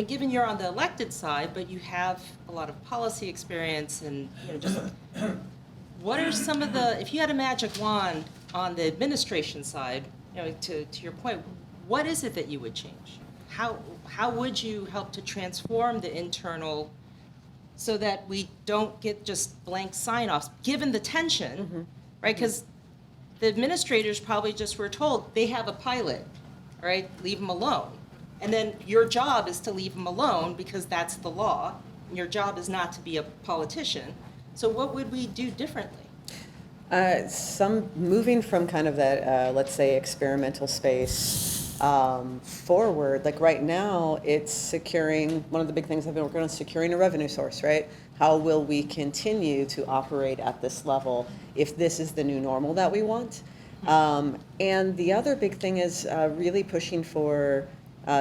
Given you're on the elected side, but you have a lot of policy experience, and just what are some of if you had a magic wand on the administration side, to your point, what is it that you would change? How would you help to transform the internal so that we don't get just blank sign-offs, given the tension, right? Because the administrators probably just were told they have a pilot, right? Leave them alone. And then your job is to leave them alone because that's the law. And your job is not to be a politician. So what would we do differently? Some moving from kind of that, let's say, experimental space forward. Like right now, it's securing, one of the big things I've been working on is securing a revenue source, right? How will we continue to operate at this level if this is the new normal that we want? And the other big thing is really pushing for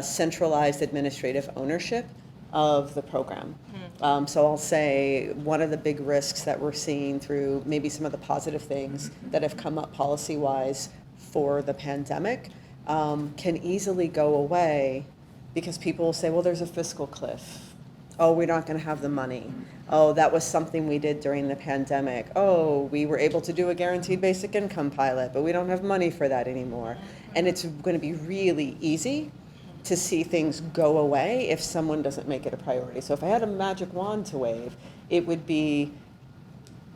centralized administrative ownership of the program. So I'll say one of the big risks that we're seeing through maybe some of the positive things that have come up policy-wise for the pandemic can easily go away because people will say, well, there's a fiscal cliff. Oh, we're not going to have the money. Oh, that was something we did during the pandemic. Oh, we were able to do a guaranteed basic income pilot, but we don't have money for that anymore. And it's going to be really easy to see things go away if someone doesn't make it a priority. So if I had a magic wand to wave, it would be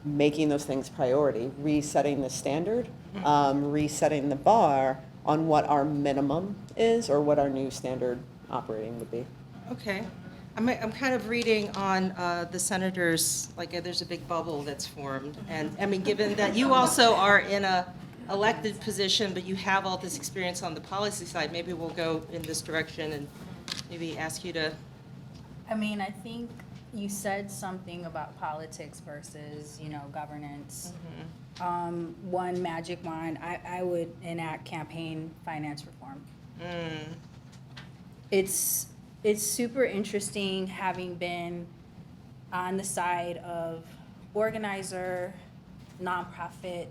making those things priority, resetting the standard, resetting the bar on what our minimum is or what our new standard operating would be. Okay. I'm kind of reading on the senators, like there's a big bubble that's formed. And I mean, given that you also are in a elected position, but you have all this experience on the policy side, maybe we'll go in this direction and maybe ask you to. I mean, I think you said something about politics versus, governance. One magic wand, I would enact campaign finance reform. It's super interesting having been on the side of organizer, nonprofit,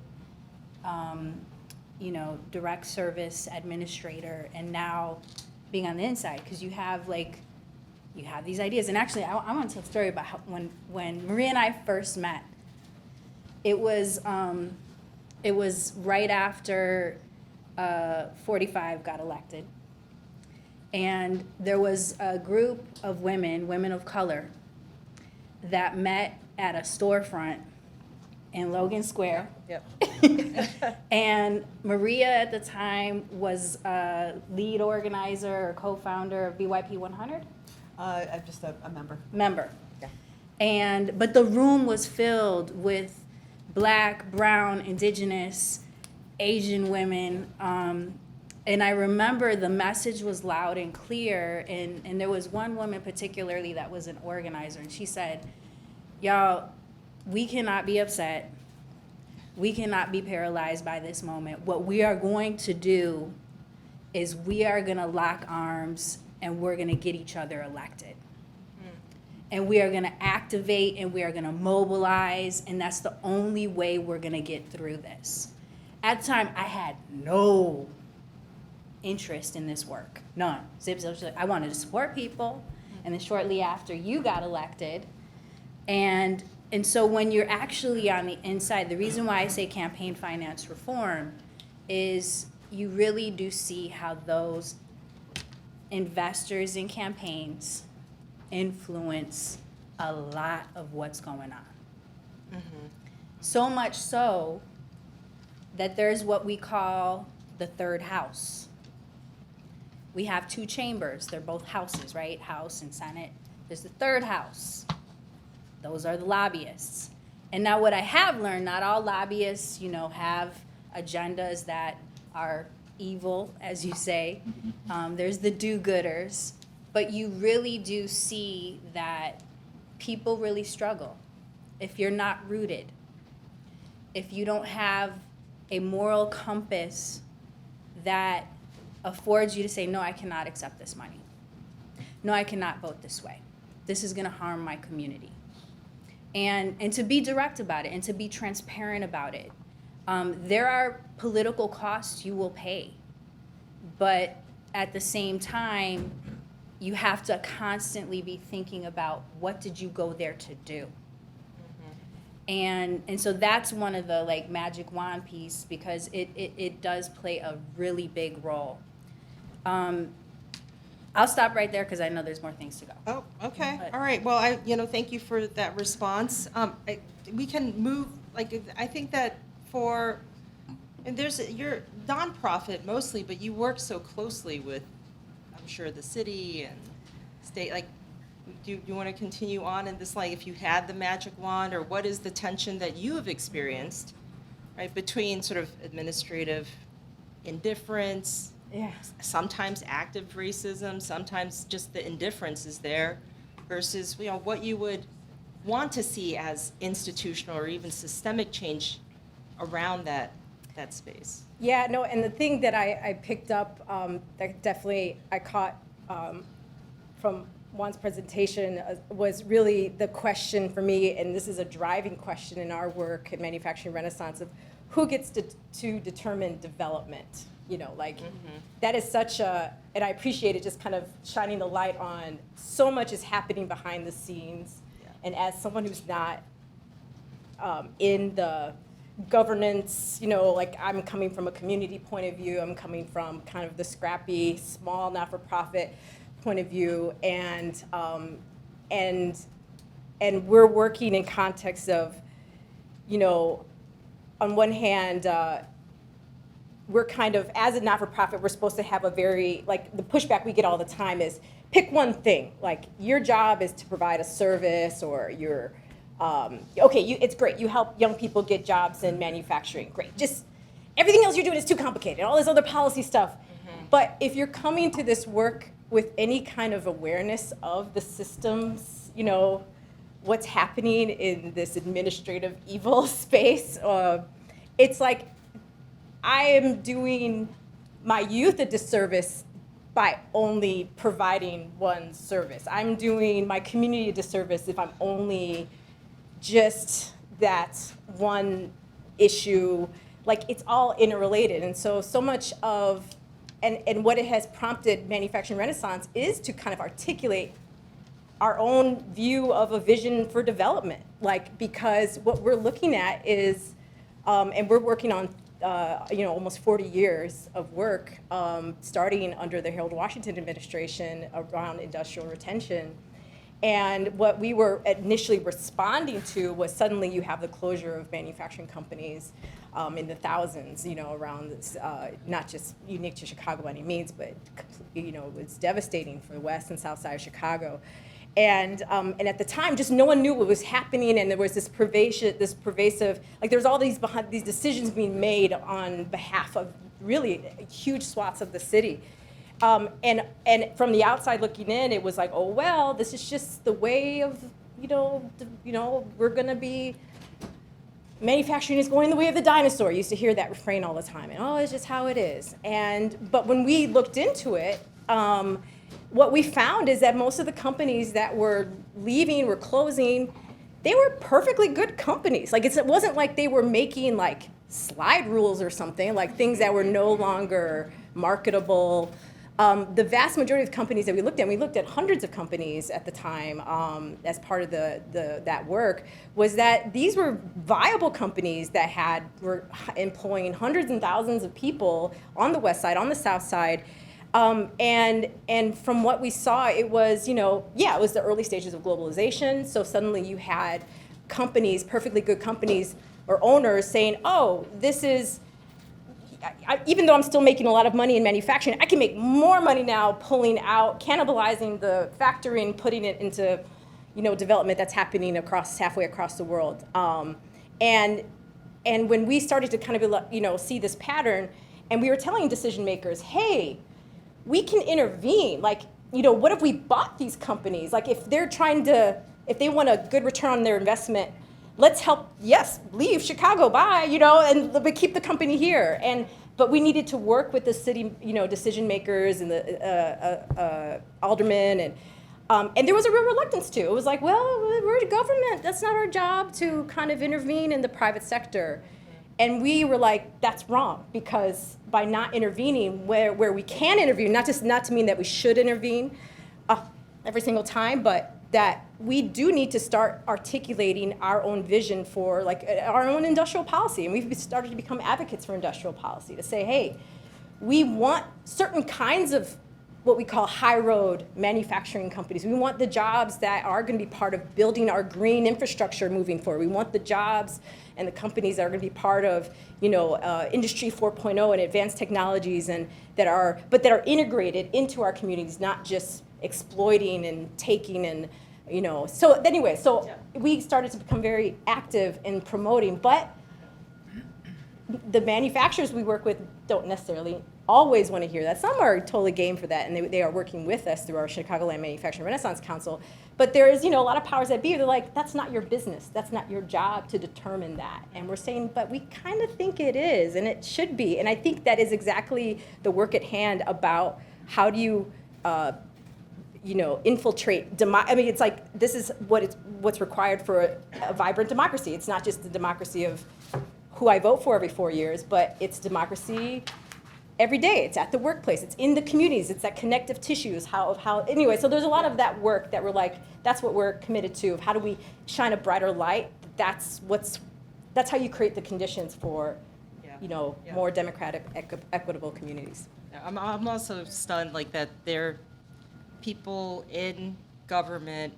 direct service administrator, and now being on the inside, because you have these ideas. And actually, I want to tell a story about how when Maria and I first met. It was right after 45 got elected. And there was a group of women of color, that met at a storefront in Logan Square. Yep. And Maria at the time was a lead organizer or co-founder of BYP 100. I'm just a member. Member. Yeah. But the room was filled with Black, brown, indigenous, Asian women. And I remember the message was loud and clear, and there was one woman particularly that was an organizer, and she said, y'all, we cannot be upset. We cannot be paralyzed by this moment. What we are going to do is we are going to lock arms, and we're going to get each other elected. And we are going to activate, and we are going to mobilize, and that's the only way we're going to get through this. At the time, I had no interest in this work. None. Zip, zip, zip. I wanted to support people. And then shortly after, you got elected. And so when you're actually on the inside, the reason why I say campaign finance reform is you really do see how those investors in campaigns influence a lot of what's going on. So much so that there's what we call the third house. We have two chambers. They're both houses, right? House and Senate. There's the third house. Those are the lobbyists. And now what I have learned, not all lobbyists, have agendas that are evil, as you say. There's the do-gooders. But you really do see that people really struggle if you're not rooted, if you don't have a moral compass that affords you to say, no, I cannot accept this money. No, I cannot vote this way. This is going to harm my community. And to be direct about it and to be transparent about it. There are political costs you will pay. But at the same time, you have to constantly be thinking about what did you go there to do? And so that's one of the magic wand piece, because it does play a really big role. I'll stop right there because I know there's more things to go. Oh, okay. But- All right. Well, thank you for that response. We can move, I think that and you're nonprofit mostly, but you work so closely with, I'm sure, the city and state. Do you want to continue on in this, if you had the magic wand, or what is the tension that you have experienced, right, between sort of administrative indifference, Yeah. sometimes active racism, sometimes just the indifference is there, versus what you would want to see as institutional or even systemic change around that space. Yeah, no, and the thing that I picked up that definitely I caught from Juan's presentation was really the question for me, and this is a driving question in our work at Manufacturing Renaissance, of who gets to determine development, you know, like, that is such a, and I appreciate it just kind of shining the light on so much is happening behind the scenes. And as someone who's not in the governance, you know, like I'm coming from a community point of view, I'm coming from kind of the scrappy, small, not-for-profit point of view, and we're working in context of, you know, on one hand, we're kind of, as a not-for-profit, we're supposed to have a very, like, the pushback we get all the time is, pick one thing. Like, your job is to provide a service, or you're, okay, it's great. You help young people get jobs in manufacturing. Great. Just everything else you're doing is too complicated. All this other policy stuff. But if you're coming to this work with any kind of awareness of the systems, you know, what's happening in this administrative evil space, it's like I am doing my youth a disservice by only providing one service. I'm doing my community a disservice if I'm only just that one issue. Like, it's all interrelated. And so much of, and what it has prompted Manufacturing Renaissance is to kind of articulate our own view of a vision for development. Like, because what we're looking at is, and we're working on, you know, almost 40 years of work, starting under the Harold Washington administration around industrial retention. And what we were initially responding to was suddenly you have the closure of manufacturing companies in the thousands, you know, around this, not just unique to Chicago by any means, but, you know, it was devastating for the west and south side of Chicago. And at the time, just no one knew what was happening, and there was this pervasive, like, there was all these decisions being made on behalf of really huge swaths of the city. And from the outside looking in, it was like, oh well, this is just the way of, you know, we're gonna be, manufacturing is going the way of the dinosaur. You used to hear that refrain all the time, and oh, it's just how it is. But when we looked into it, what we found is that most of the companies that were leaving, were closing, they were perfectly good companies. Like, it wasn't like they were making like slide rules or something, like things that were no longer marketable. The vast majority of companies that we looked at hundreds of companies at the time as part of that work, was that these were viable companies that were employing hundreds and thousands of people on the west side, on the south side. And from what we saw, it was, you know, yeah, it was the early stages of globalization. So suddenly you had companies, perfectly good companies or owners saying, oh, this is, even though I'm still making a lot of money in manufacturing, I can make more money now pulling out, cannibalizing the factory and putting it into, you know, development that's happening halfway across the world. And when we started to kind of, you know, see this pattern, and we were telling decision makers, hey, we can intervene. Like, you know, what if we bought these companies? Like, if they want a good return on their investment, let's help, yes, leave Chicago, bye, you know, but keep the company here. But we needed to work with the city, you know, decision makers and the aldermen, and there was a real reluctance to. It was like, well, we're the government. That's not our job to kind of intervene in the private sector. And we were like, that's wrong, because by not intervening where we can intervene, not to mean that we should intervene every single time, but that we do need to start articulating our own vision for, like, our own industrial policy. And we've started to become advocates for industrial policy, to say, hey, we want certain kinds of what we call high road manufacturing companies. We want the jobs that are going to be part of building our green infrastructure moving forward. We want the jobs and the companies that are going to be part of, you know, Industry 4.0 and advanced technologies, and that are integrated into our communities, not just exploiting and taking and, you know. So anyway, we started to become very active in promoting, but the manufacturers we work with don't necessarily always want to hear that. Some are totally game for that, and they are working with us through our Chicagoland Manufacturing Renaissance Council. But there is, you know, a lot of powers that be. They're like, that's not your business. That's not your job to determine that. And we're saying, but we kind of think it is, and it should be. And I think that is exactly the work at hand about how do you, you know, infiltrate. I mean, it's like, this is what's required for a vibrant democracy. It's not just the democracy of who I vote for every 4 years, but it's democracy every day. It's at the workplace. It's in the communities. It's that connective tissues. Anyway, so there's a lot of that work that we're like, that's what we're committed to. Of how do we shine a brighter light? That's how you create the conditions for, more democratic, equitable communities. I'm also stunned like that there are people in government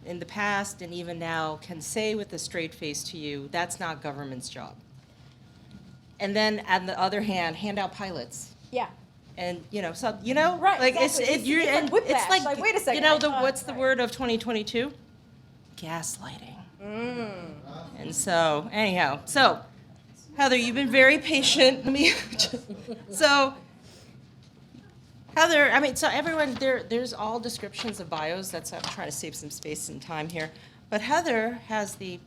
in the past and even now can say with a straight face to you, that's not government's job. And then on the other hand, hand out pilots. Yeah. And, Right, like exactly. you're, It's like and whiplash. it's like, Like, wait a second, what's the word of 2022? Gaslighting. And so, anyhow, Heather, you've been very patient. So, Heather, so everyone, there's all descriptions of bios. I'm trying to save some space and time here. But Heather has the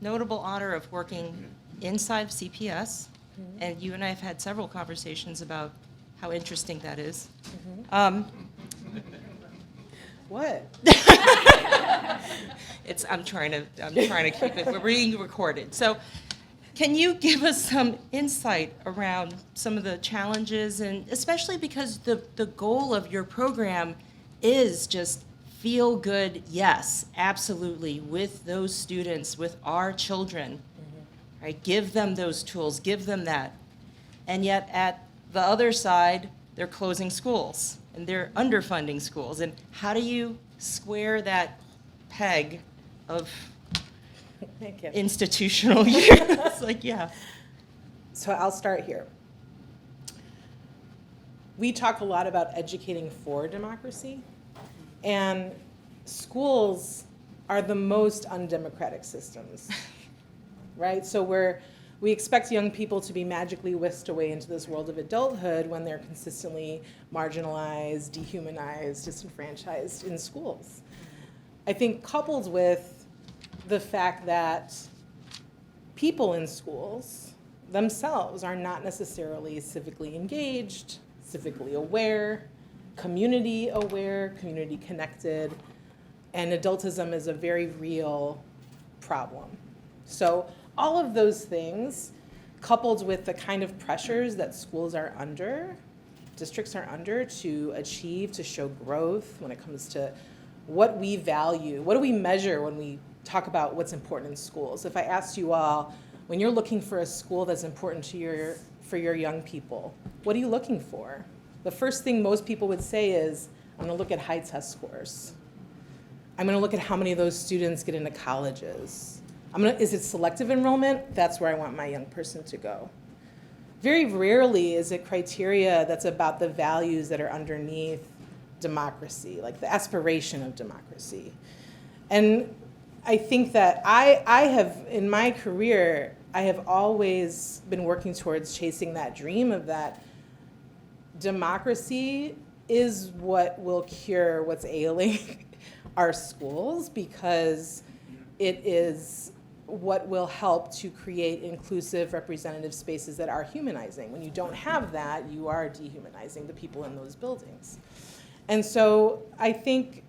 notable honor of working inside CPS, and you and I have had several conversations about how interesting that is. What? I'm trying to keep it. We're being recorded. So, can you give us some insight around some of the challenges, and especially because the goal of your program is just feel good, yes, absolutely, with those students, with our children, right? Give them those tools, give them that. And yet at the other side, they're closing schools and they're underfunding schools. And how do you square that peg of Thank you. institutional use? Like, yeah. So I'll start here. We talk a lot about educating for democracy, and schools are the most undemocratic systems, right? So we expect young people to be magically whisked away into this world of adulthood when they're consistently marginalized, dehumanized, disenfranchised in schools. I think coupled with the fact that people in schools themselves are not necessarily civically engaged, civically aware, community connected, and adultism is a very real problem. So all of those things, coupled with the kind of pressures that schools are under, districts are under to achieve, to show growth when it comes to what we value, what do we measure when we talk about what's important in schools. If I asked you all, when you're looking for a school that's important for your young people, what are you looking for? The first thing most people would say is, I'm gonna look at high test scores. I'm gonna look at how many of those students get into colleges. Is it selective enrollment? That's where I want my young person to go. Very rarely is it criteria that's about the values that are underneath democracy, like the aspiration of democracy. And I think that I have, in my career, I have always been working towards chasing that dream of that democracy is what will cure what's ailing our schools, because it is what will help to create inclusive, representative spaces that are humanizing. When you don't have that, you are dehumanizing the people in those buildings. And so I think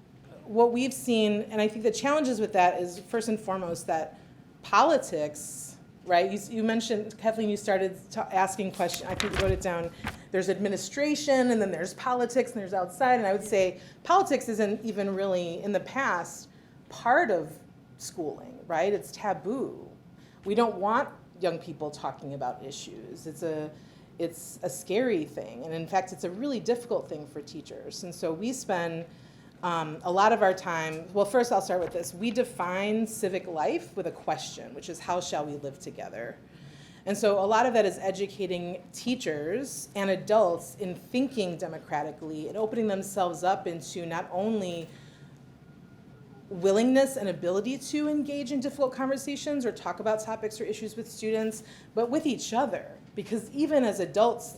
what we've seen, and I think the challenges with that is first and foremost that politics, right? You mentioned, Kathleen, you started asking questions. I think you wrote it down. There's administration, and then there's politics, and there's outside. And I would say politics isn't even really, in the past, part of schooling, right? It's taboo. We don't want young people talking about issues. It's a scary thing. And in fact, it's a really difficult thing for teachers. And so we spend a lot of our time, well, first I'll start with this. We define civic life with a question, which is how shall we live together? And so a lot of that is educating teachers and adults in thinking democratically and opening themselves up into not only willingness and ability to engage in difficult conversations or talk about topics or issues with students, but with each other. Because even as adults,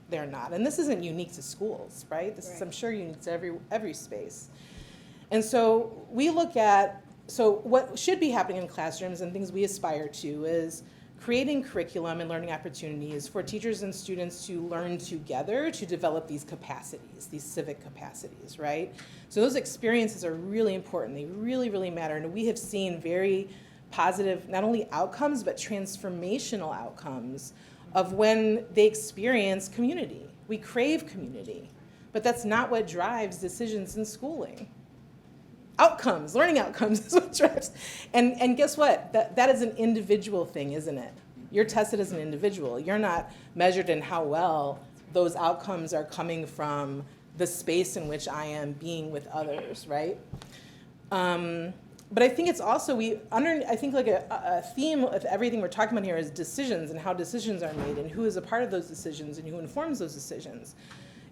they're not. And this isn't unique to schools, right? This is, I'm sure, unique to every space. And so we look at, so what should be happening in classrooms and things we aspire to is creating curriculum and learning opportunities for teachers and students to learn together to develop these capacities, these civic capacities, right? So those experiences are really important. They really, really matter. And we have seen very positive, not only outcomes, but transformational outcomes of when they experience community. We crave community, but that's not what drives decisions in schooling. Outcomes, learning outcomes is what drives. And guess what? That is an individual thing, isn't it? You're tested as an individual. You're not measured in how well those outcomes are coming from the space in which I am being with others, right? But I think it's also, I think like a theme of everything we're talking about here is decisions and how decisions are made and who is a part of those decisions and who informs those decisions.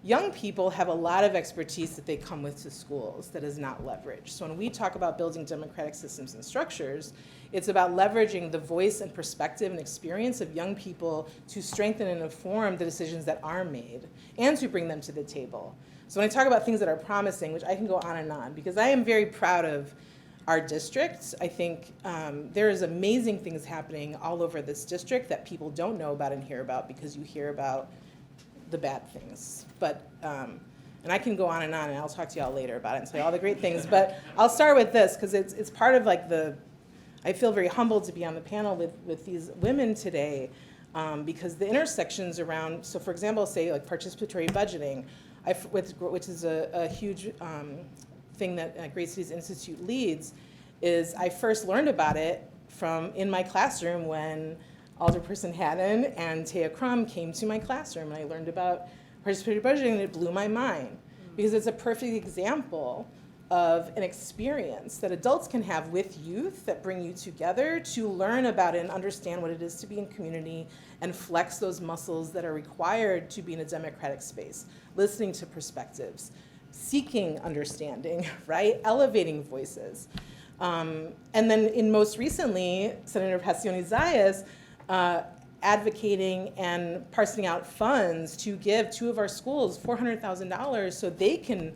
Young people have a lot of expertise that they come with to schools that is not leveraged. So when we talk about building democratic systems and structures, it's about leveraging the voice and perspective and experience of young people to strengthen and inform the decisions that are made and to bring them to the table. So when I talk about things that are promising, which I can go on and on, because I am very proud of our district. I think there is amazing things happening all over this district that people don't know about and hear about because you hear about the bad things. But, and I can go on and I'll talk to y'all later about it and say all the great things. But I'll start with this because it's part of like I feel very humbled to be on the panel with these women today because the intersections around, so for example, say like participatory budgeting, which is a huge thing that Great Cities Institute leads, is I first learned about it in my classroom when Alderperson Haddon and Taya Crum came to my classroom, and I learned about participatory budgeting, and it blew my mind because it's a perfect example of an experience that adults can have with youth that bring you together to learn about it and understand what it is to be in community and flex those muscles that are required to be in a democratic space, listening to perspectives, seeking understanding, right? Elevating voices. And then most recently, Senator Pacioni-Zayas advocating and parsing out funds to give two of our schools $400,000 so they can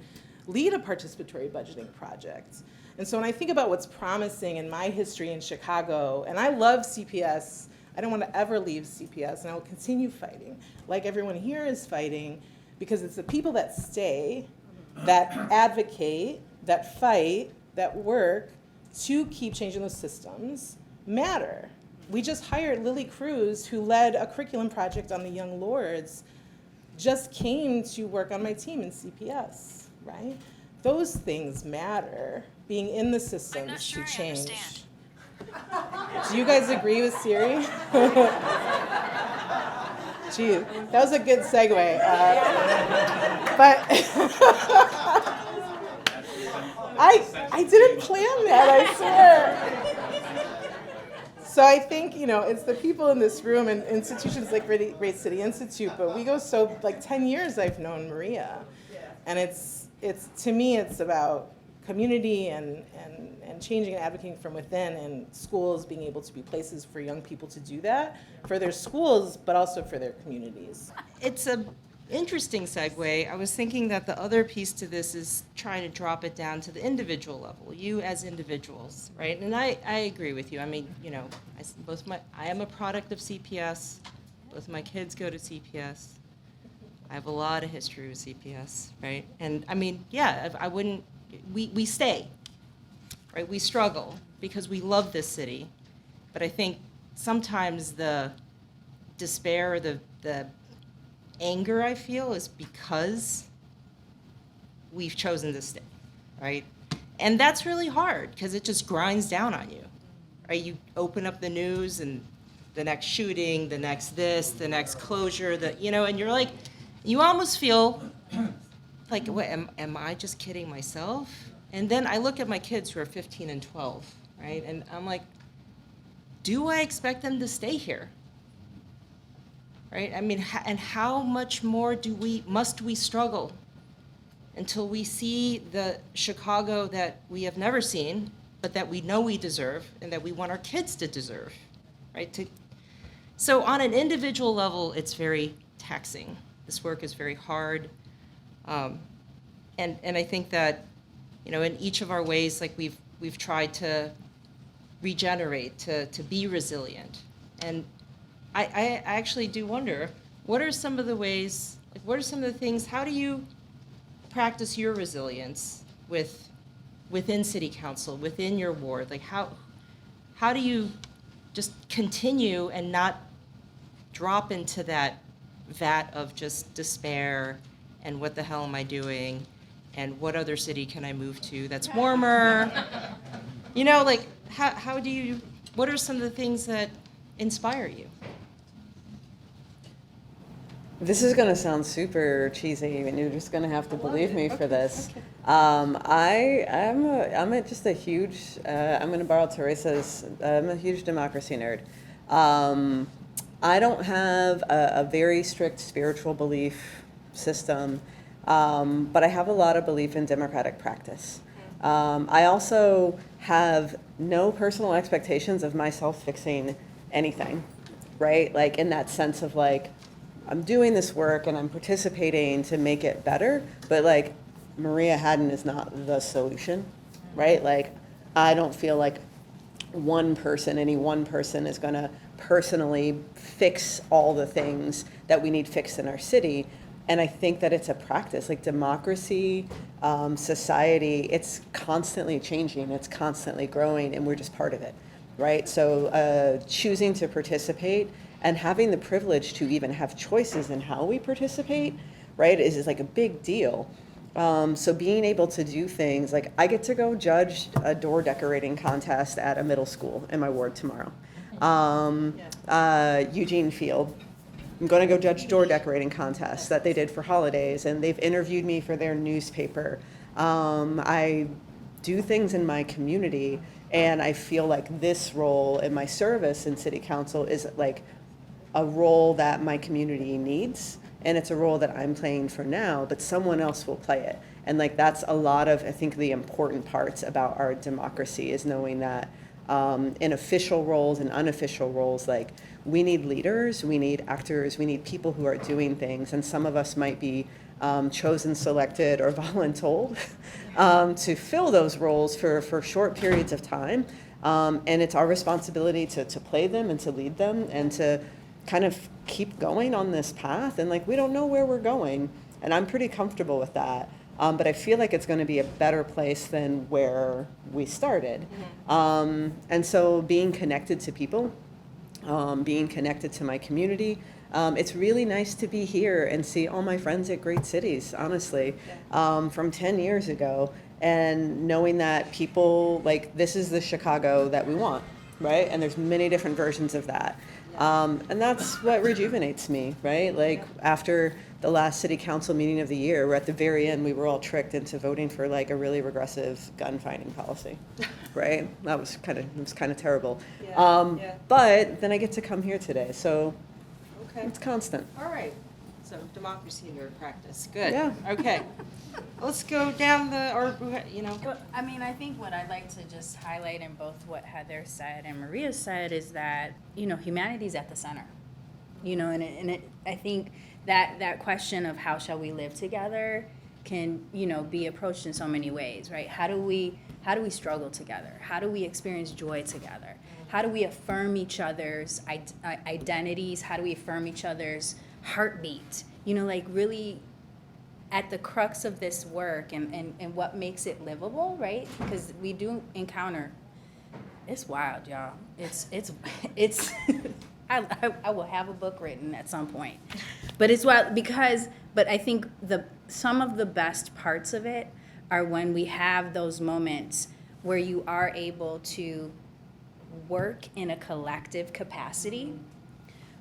lead a participatory budgeting project. And so when I think about what's promising in my history in Chicago, and I love CPS, I don't want to ever leave CPS, and I will continue fighting, like everyone here is fighting, because it's the people that stay, that advocate, that fight, that work to keep changing those systems matter. We just hired Lily Cruz, who led a curriculum project on the Young Lords, just came to work on my team in CPS, right? Those things matter, being in the systems to change. Do you guys agree with Siri? Gee, that was a good segue. But I didn't plan that, I swear. So I think, it's the people in this room and institutions like Great City Institute, but we go like 10 years I've known Maria. And it's to me, it's about community and changing and advocating from within, and schools being able to be places for young people to do that, for their schools, but also for their communities. It's an interesting segue. I was thinking that the other piece to this is trying to drop it down to the individual level, you as individuals, right? And I agree with you. I mean, I am a product of CPS. Both my kids go to CPS. I have a lot of history with CPS, right? And I mean, yeah, I wouldn't, we stay, right? We struggle because we love this city. But I think sometimes the despair or the anger I feel is because we've chosen to stay, right? And that's really hard because it just grinds down on you, right? You open up the news and the next shooting, the next this, the next closure, and you're like, you almost feel like, what, am I just kidding myself? And then I look at my kids who are 15 and 12, right? And I'm like, do I expect them to stay here? Right? I mean, and how much more must we struggle until we see the Chicago that we have never seen, but that we know we deserve and that we want our kids to deserve, right? So on an individual level, it's very taxing. This work is very hard. And I think that, in each of our ways, like we've tried to regenerate, to be resilient. And I actually do wonder, what are some of the ways, what are some of the things, how do you practice your resilience within city council, within your ward? Like how do you just continue and not drop into that vat of just despair and what the hell am I doing and what other city can I move to that's warmer? You know, like, how do you, what are some of the things that inspire you? This is going to sound super cheesy, and you're just going to have to believe me for this. I'm going to borrow Teresa's, I'm a huge democracy nerd. I don't have a very strict spiritual belief system, but I have a lot of belief in democratic practice. I also have no personal expectations of myself fixing anything, right? Like in that sense of like, I'm doing this work and I'm participating to make it better, but like Maria Haddon is not the solution, right? Like I don't feel like any one person is going to personally fix all the things that we need fixed in our city. And I think that it's a practice, like democracy, society, it's constantly changing, it's constantly growing, and we're just part of it, right? So choosing to participate and having the privilege to even have choices in how we participate, right, is like a big deal. So being able to do things, like I get to go judge a door decorating contest at a middle school in my ward tomorrow. Eugene Field. I'm going to go judge door decorating contests that they did for holidays, and they've interviewed me for their newspaper. I do things in my community, and I feel like this role in my service in city council is like a role that my community needs, and it's a role that I'm playing for now, but someone else will play it. And like that's a lot of, I think, the important parts about our democracy is knowing that in official roles and unofficial roles, like we need leaders, we need actors, we need people who are doing things, and some of us might be chosen, selected, or voluntold to fill those roles for short periods of time. And it's our responsibility to play them and to lead them and to kind of keep going on this path. And like, we don't know where we're going, and I'm pretty comfortable with that. But I feel like it's going to be a better place than where we started. And so being connected to people, being connected to my community, it's really nice to be here and see all my friends at great cities, honestly, from 10 years ago, and knowing that people, like, this is the Chicago that we want, right? And there's many different versions of that. And that's what rejuvenates me, right? Like after the last city council meeting of the year, where at the very end we were all tricked into voting for like a really regressive gun fining policy, right? That was kind of terrible. But then I get to come here today, so it's constant. All right. So democracy in your practice. Good. Yeah. Okay. Let's go down I mean, I think what I'd like to just highlight in both what Heather said and Maria said is that, humanity's at the center, and I think that question of how shall we live together can, be approached in so many ways, right? How do we struggle together? How do we experience joy together? How do we affirm each other's identities? How do we affirm each other's heartbeat? Really at the crux of this work and what makes it livable, right? Because we do encounter, it's wild, y'all. It's I will have a book written at some point. But it's wild but I think some of the best parts of it are when we have those moments where you are able to work in a collective capacity,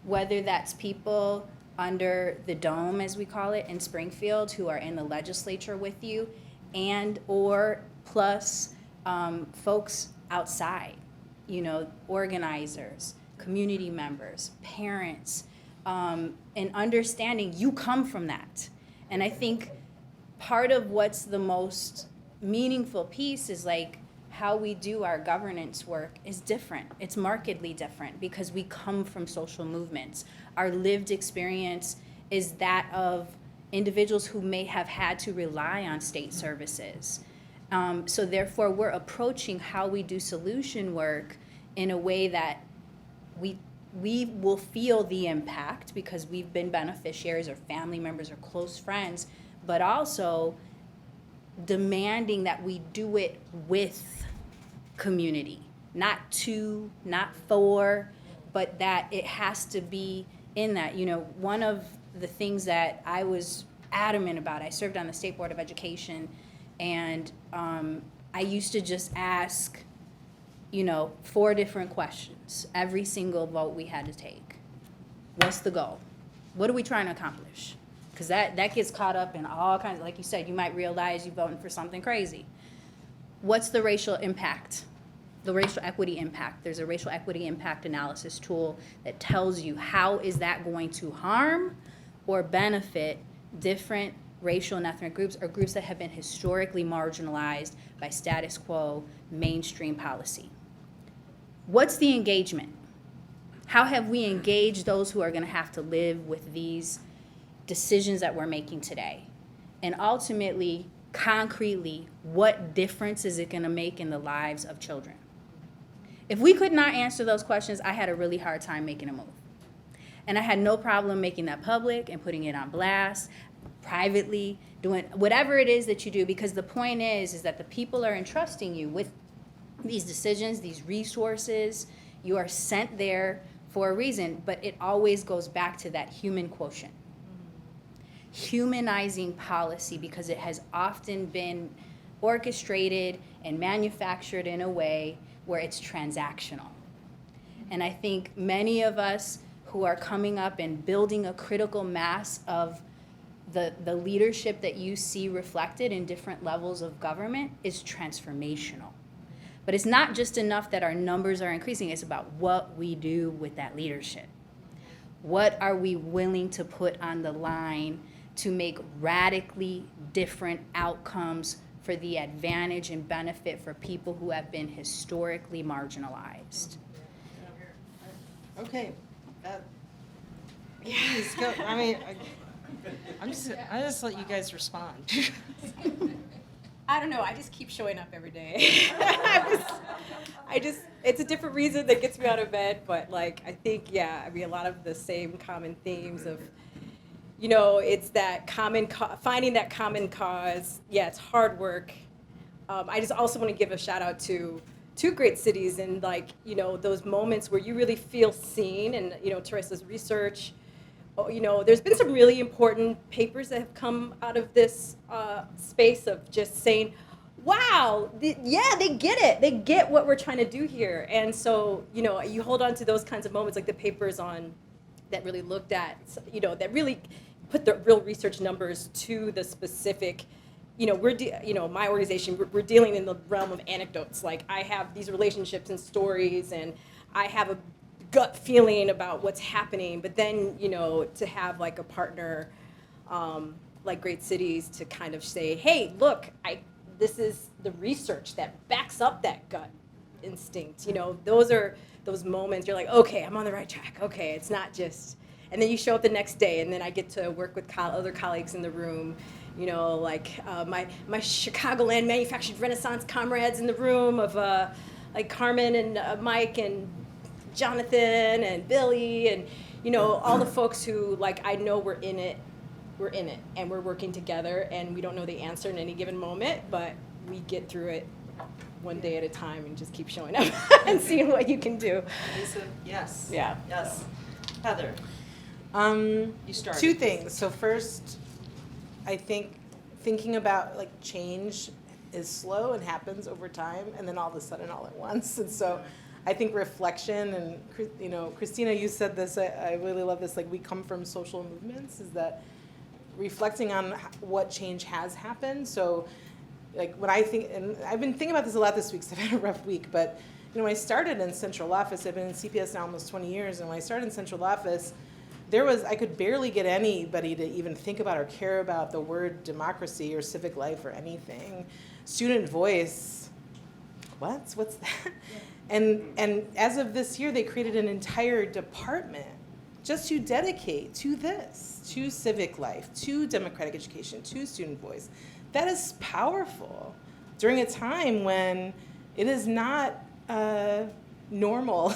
whether that's people under the dome, as we call it, in Springfield, who are in the legislature with you, and or plus folks outside, organizers, community members, parents, and understanding you come from that. And I think part of what's the most meaningful piece is like how we do our governance work is different. It's markedly different because we come from social movements. Our lived experience is that of individuals who may have had to rely on state services. So therefore, we're approaching how we do solution work in a way that we will feel the impact because we've been beneficiaries or family members or close friends, but also demanding that we do it with community, not to, not for, but that it has to be in that. You know, one of the things that I was adamant about, I served on the State Board of Education, and I used to just ask, you know, 4 different questions every single vote we had to take. What's the goal? What are we trying to accomplish? Because that gets caught up in all kinds, like you said, you might realize you're voting for something crazy. What's the racial impact? The racial equity impact. There's a racial equity impact analysis tool that tells you how is that going to harm or benefit different racial and ethnic groups or groups that have been historically marginalized by status quo mainstream policy. What's the engagement? How have we engaged those who are going to have to live with these decisions that we're making today? And ultimately, concretely, what difference is it going to make in the lives of children? If we could not answer those questions, I had a really hard time making a move. And I had no problem making that public and putting it on blast, privately, doing whatever it is that you do, because the point is that the people are entrusting you with these decisions, these resources. You are sent there for a reason, but it always goes back to that human quotient. Humanizing policy, because it has often been orchestrated and manufactured in a way where it's transactional. And I think many of us who are coming up and building a critical mass of the leadership that you see reflected in different levels of government is transformational. But it's not just enough that our numbers are increasing, it's about what we do with that leadership. What are we willing to put on the line to make radically different outcomes for the advantage and benefit for people who have been historically marginalized? Okay. Please go. I mean, I just let you guys respond. I don't know. I just keep showing up every day. It's a different reason that gets me out of bed, but like, I think, yeah, I mean, a lot of the same common themes of, you know, it's that finding that common cause. Yeah, it's hard work. I just also want to give a shout out to 2 great cities and, like, you know, those moments where you really feel seen, and, you know, Teresa's research. You know, there's been some really important papers that have come out of this space of just saying, wow, yeah, they get it. They get what we're trying to do here. And so, you know, you hold on to those kinds of moments, like the papers on that really looked at, you know, that really put the real research numbers to the specific, you know, my organization, we're dealing in the realm of anecdotes. Like, I have these relationships and stories, and I have a gut feeling about what's happening, but then, you know, to have like a partner like Great Cities to kind of say, hey, look, this is the research that backs up that gut instinct. You know, those are those moments you're like, okay, I'm on the right track. Okay, it's not just, and then you show up the next day, and then I get to work with other colleagues in the room, you know, like my Chicagoland Manufactured Renaissance comrades in the room of like Carmen and Mike and Jonathan and Billy, and, you know, all the folks who, like, I know we're in it, and we're working together, and we don't know the answer in any given moment, but we get through it one day at a time and just keep showing up and seeing what you can do. Lisa, yes. Yeah. Yes. Heather, you started. 2 things. So first, I think thinking about, like, change is slow and happens over time, and then all of a sudden all at once. And so I think reflection, and, you know, Christina, you said this, I really love this, like, we come from social movements, is that reflecting on what change has happened. So, like, when I think, and I've been thinking about this a lot this week, because I've had a rough week, but, you know, when I started in central office, I've been in CPS now almost 20 years, and when I started in central office, I could barely get anybody to even think about or care about the word democracy or civic life or anything. Student voice, what's that? And as of this year, they created an entire department just to dedicate to this, to civic life, to democratic education, to student voice. That is powerful during a time when it is not normal.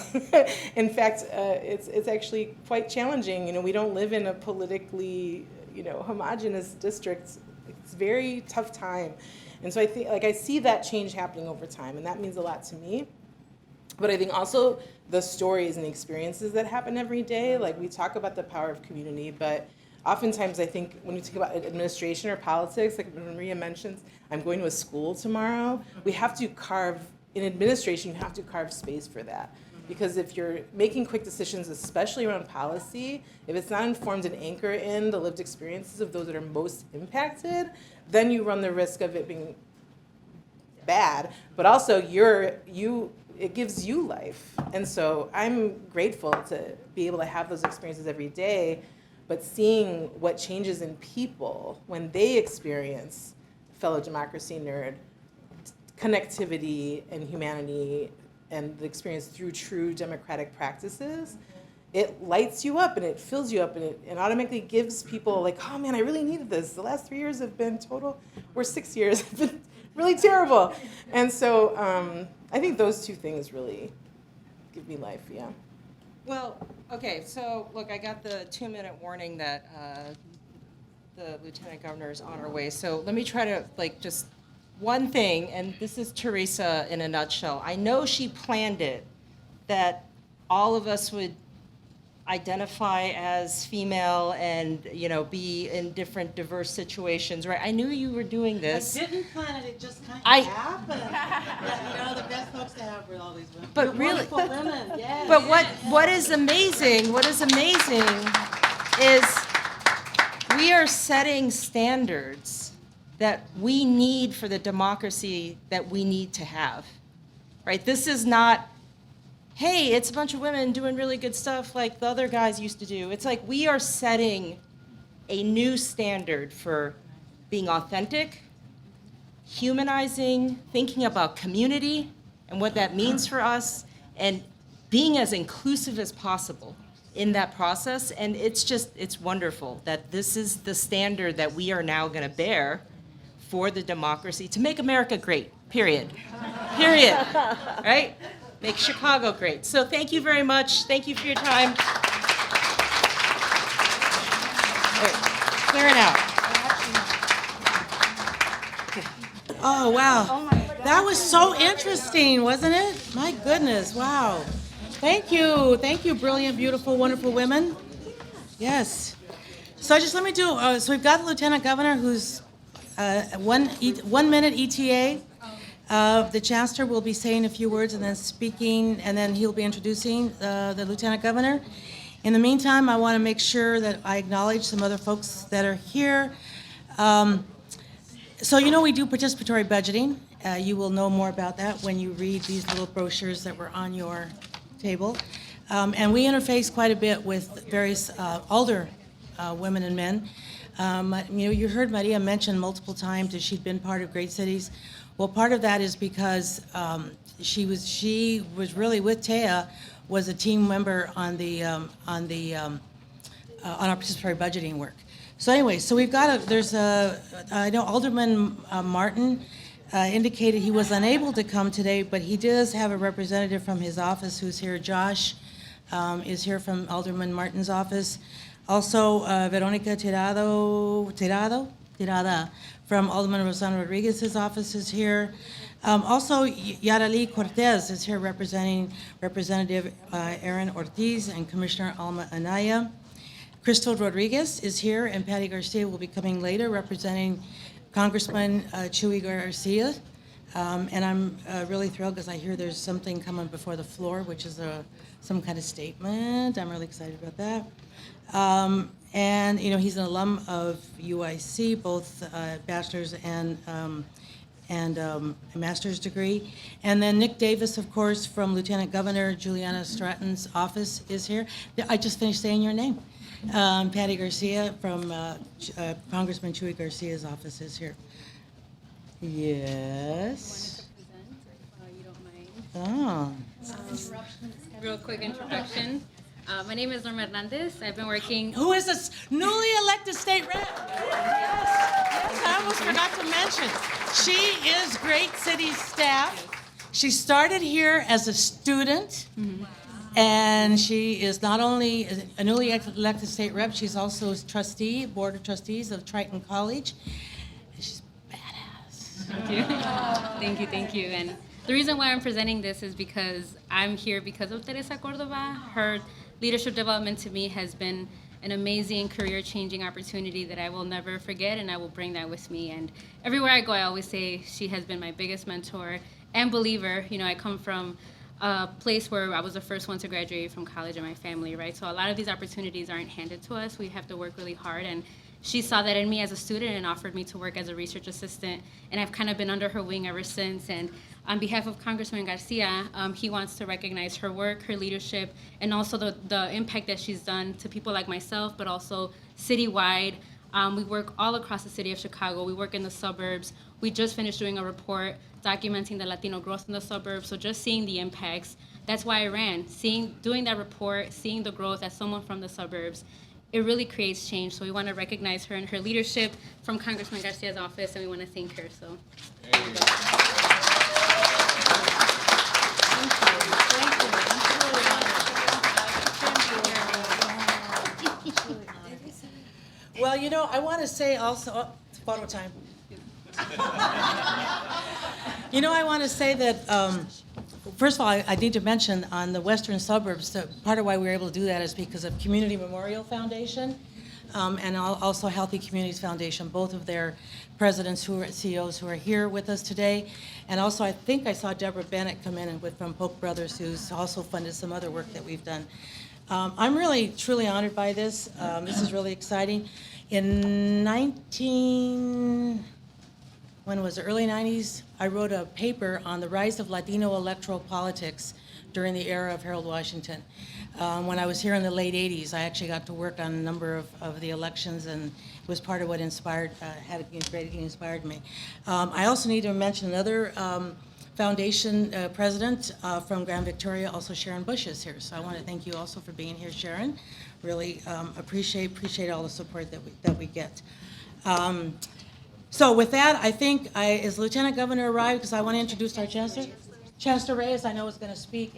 In fact, it's actually quite challenging. You know, we don't live in a politically, you know, homogenous district. It's a very tough time. And so I think, like, I see that change happening over time, and that means a lot to me. But I think also the stories and the experiences that happen every day. Like, we talk about the power of community, but oftentimes I think when you think about administration or politics, like when Maria mentions, I'm going to a school tomorrow, we have to carve, in administration, you have to carve space for that. Because if you're making quick decisions, especially around policy, if it's not informed and anchored in the lived experiences of those that are most impacted, then you run the risk of it being bad, but also it gives you life. And so I'm grateful to be able to have those experiences every day, but seeing what changes in people when they experience fellow democracy nerd connectivity and humanity and the experience through true democratic practices, it lights you up and it fills you up and it automatically gives people like, oh man, I really needed this. The last 3 years have been total, or 6 years have been really terrible. And so I think those two things really give me life, yeah. Well, okay, so look, I got the 2-minute warning that the Lieutenant Governor is on her way. So let me try to just one thing, and this is Teresa in a nutshell. I know she planned it, that all of us would identify as female and, be in different diverse situations, right? I knew you were doing this. I didn't plan it, it just kind I- of happened. Yeah, the best folks to have were all these women. But They're really- wonderful women, yes. But what is amazing is we are setting standards that we need for the democracy that we need to have, right? This is not, hey, it's a bunch of women doing really good stuff like the other guys used to do. It's like we are setting a new standard for being authentic, humanizing, thinking about community and what that means for us, and being as inclusive as possible in that process. And it's wonderful that this is the standard that we are now going to bear for the democracy to make America great, period. Period. Right? Make Chicago great. So thank you very much. Thank you for your time. All right, clear it out. Oh, wow. That was so interesting, wasn't it? My goodness, wow. Thank you, brilliant, beautiful, wonderful women. Yes. So let me do, so we've got the Lieutenant Governor who's 1 minute ETA. The Chancellor will be saying a few words and then speaking, and then he'll be introducing the Lieutenant Governor. In the meantime, I want to make sure that I acknowledge some other folks that are here. So we do participatory budgeting. You will know more about that when you read these little brochures that were on your table. And we interface quite a bit with various older women and men. You heard Maria mention multiple times that she'd been part of Great Cities. Well, part of that is because she was really with Taya, was a team member on our participatory budgeting work. So anyway, so we've got I know Alderman Martin indicated he was unable to come today, but he does have a representative from his office who's here. Josh is here from Alderman Martin's office. Also, Veronica Tirada from Alderman Rosanna Rodriguez's office is here. Also, Yarali Cortez is here representing Representative Aaron Ortiz and Commissioner Alma Anaya. Crystal Rodriguez is here, and Patty Garcia will be coming later representing Congressman Chuy Garcia. And I'm really thrilled because I hear there's something coming before the floor, which is some kind of statement. I'm really excited about that. And he's an alum of UIC, both bachelor's and a master's degree. And then Nick Davis, of course, from Lieutenant Governor Juliana Stratton's office is here. I just finished saying your name. Patty Garcia from Congressman Chuy Garcia's office is here. Yes. You don't mind. Oh. Real quick introduction. My name is Norma Hernandez. I've been working. Who is this newly elected state rep? Yes, I almost forgot to mention. She is Great Cities staff. She started here as a student, and she is not only a newly elected state rep, she's also a trustee, board of trustees of Triton College. And she's badass. Thank you. Thank you. And The reason why I'm presenting this is because I'm here because of Teresa Córdova. Her leadership development to me has been an amazing career-changing opportunity that I will never forget, and I will bring that with me. And everywhere I go, I always say she has been my biggest mentor and believer. You know, I come from a place where I was the first one to graduate from college in my family, right? So a lot of these opportunities aren't handed to us. We have to work really hard, and she saw that in me as a student and offered me to work as a research assistant, and I've kind of been under her wing ever since. And on behalf of Congressman Garcia, he wants to recognize her work, her leadership, and also the impact that she's done to people like myself, but also citywide. We work all across the city of Chicago. We work in the suburbs. We just finished doing a report documenting the Latino growth in the suburbs, so just seeing the impacts. That's why I ran. Doing that report, seeing the growth as someone from the suburbs, it really creates change. So we want to recognize her and her leadership from Congressman Garcia's office, and we want to thank her. So. Well, you know, I want to say also, it's photo time. You know, I want to say that, first of all, I need to mention on the western suburbs, part of why we were able to do that is because of Community Memorial Foundation and also Healthy Communities Foundation, both of their presidents who are CEOs who are here with us today. And also, I think I saw Deborah Bennett come in from Polk Brothers, who's also funded some other work that we've done. I'm really, truly honored by this. This is really exciting. In early 90s, I wrote a paper on the rise of Latino electoral politics during the era of Harold Washington. When I was here in the late 80s, I actually got to work on a number of the elections, and it was part of what greatly inspired me. I also need to mention another foundation president from Grand Victoria, also Sharon Bush is here. So I want to thank you also for being here, Sharon. Really appreciate all the support that we get. So with that, I think, is Lieutenant Governor arrived? Because I want to introduce our Chancellor. Chancellor Reyes, I know, is going to speak,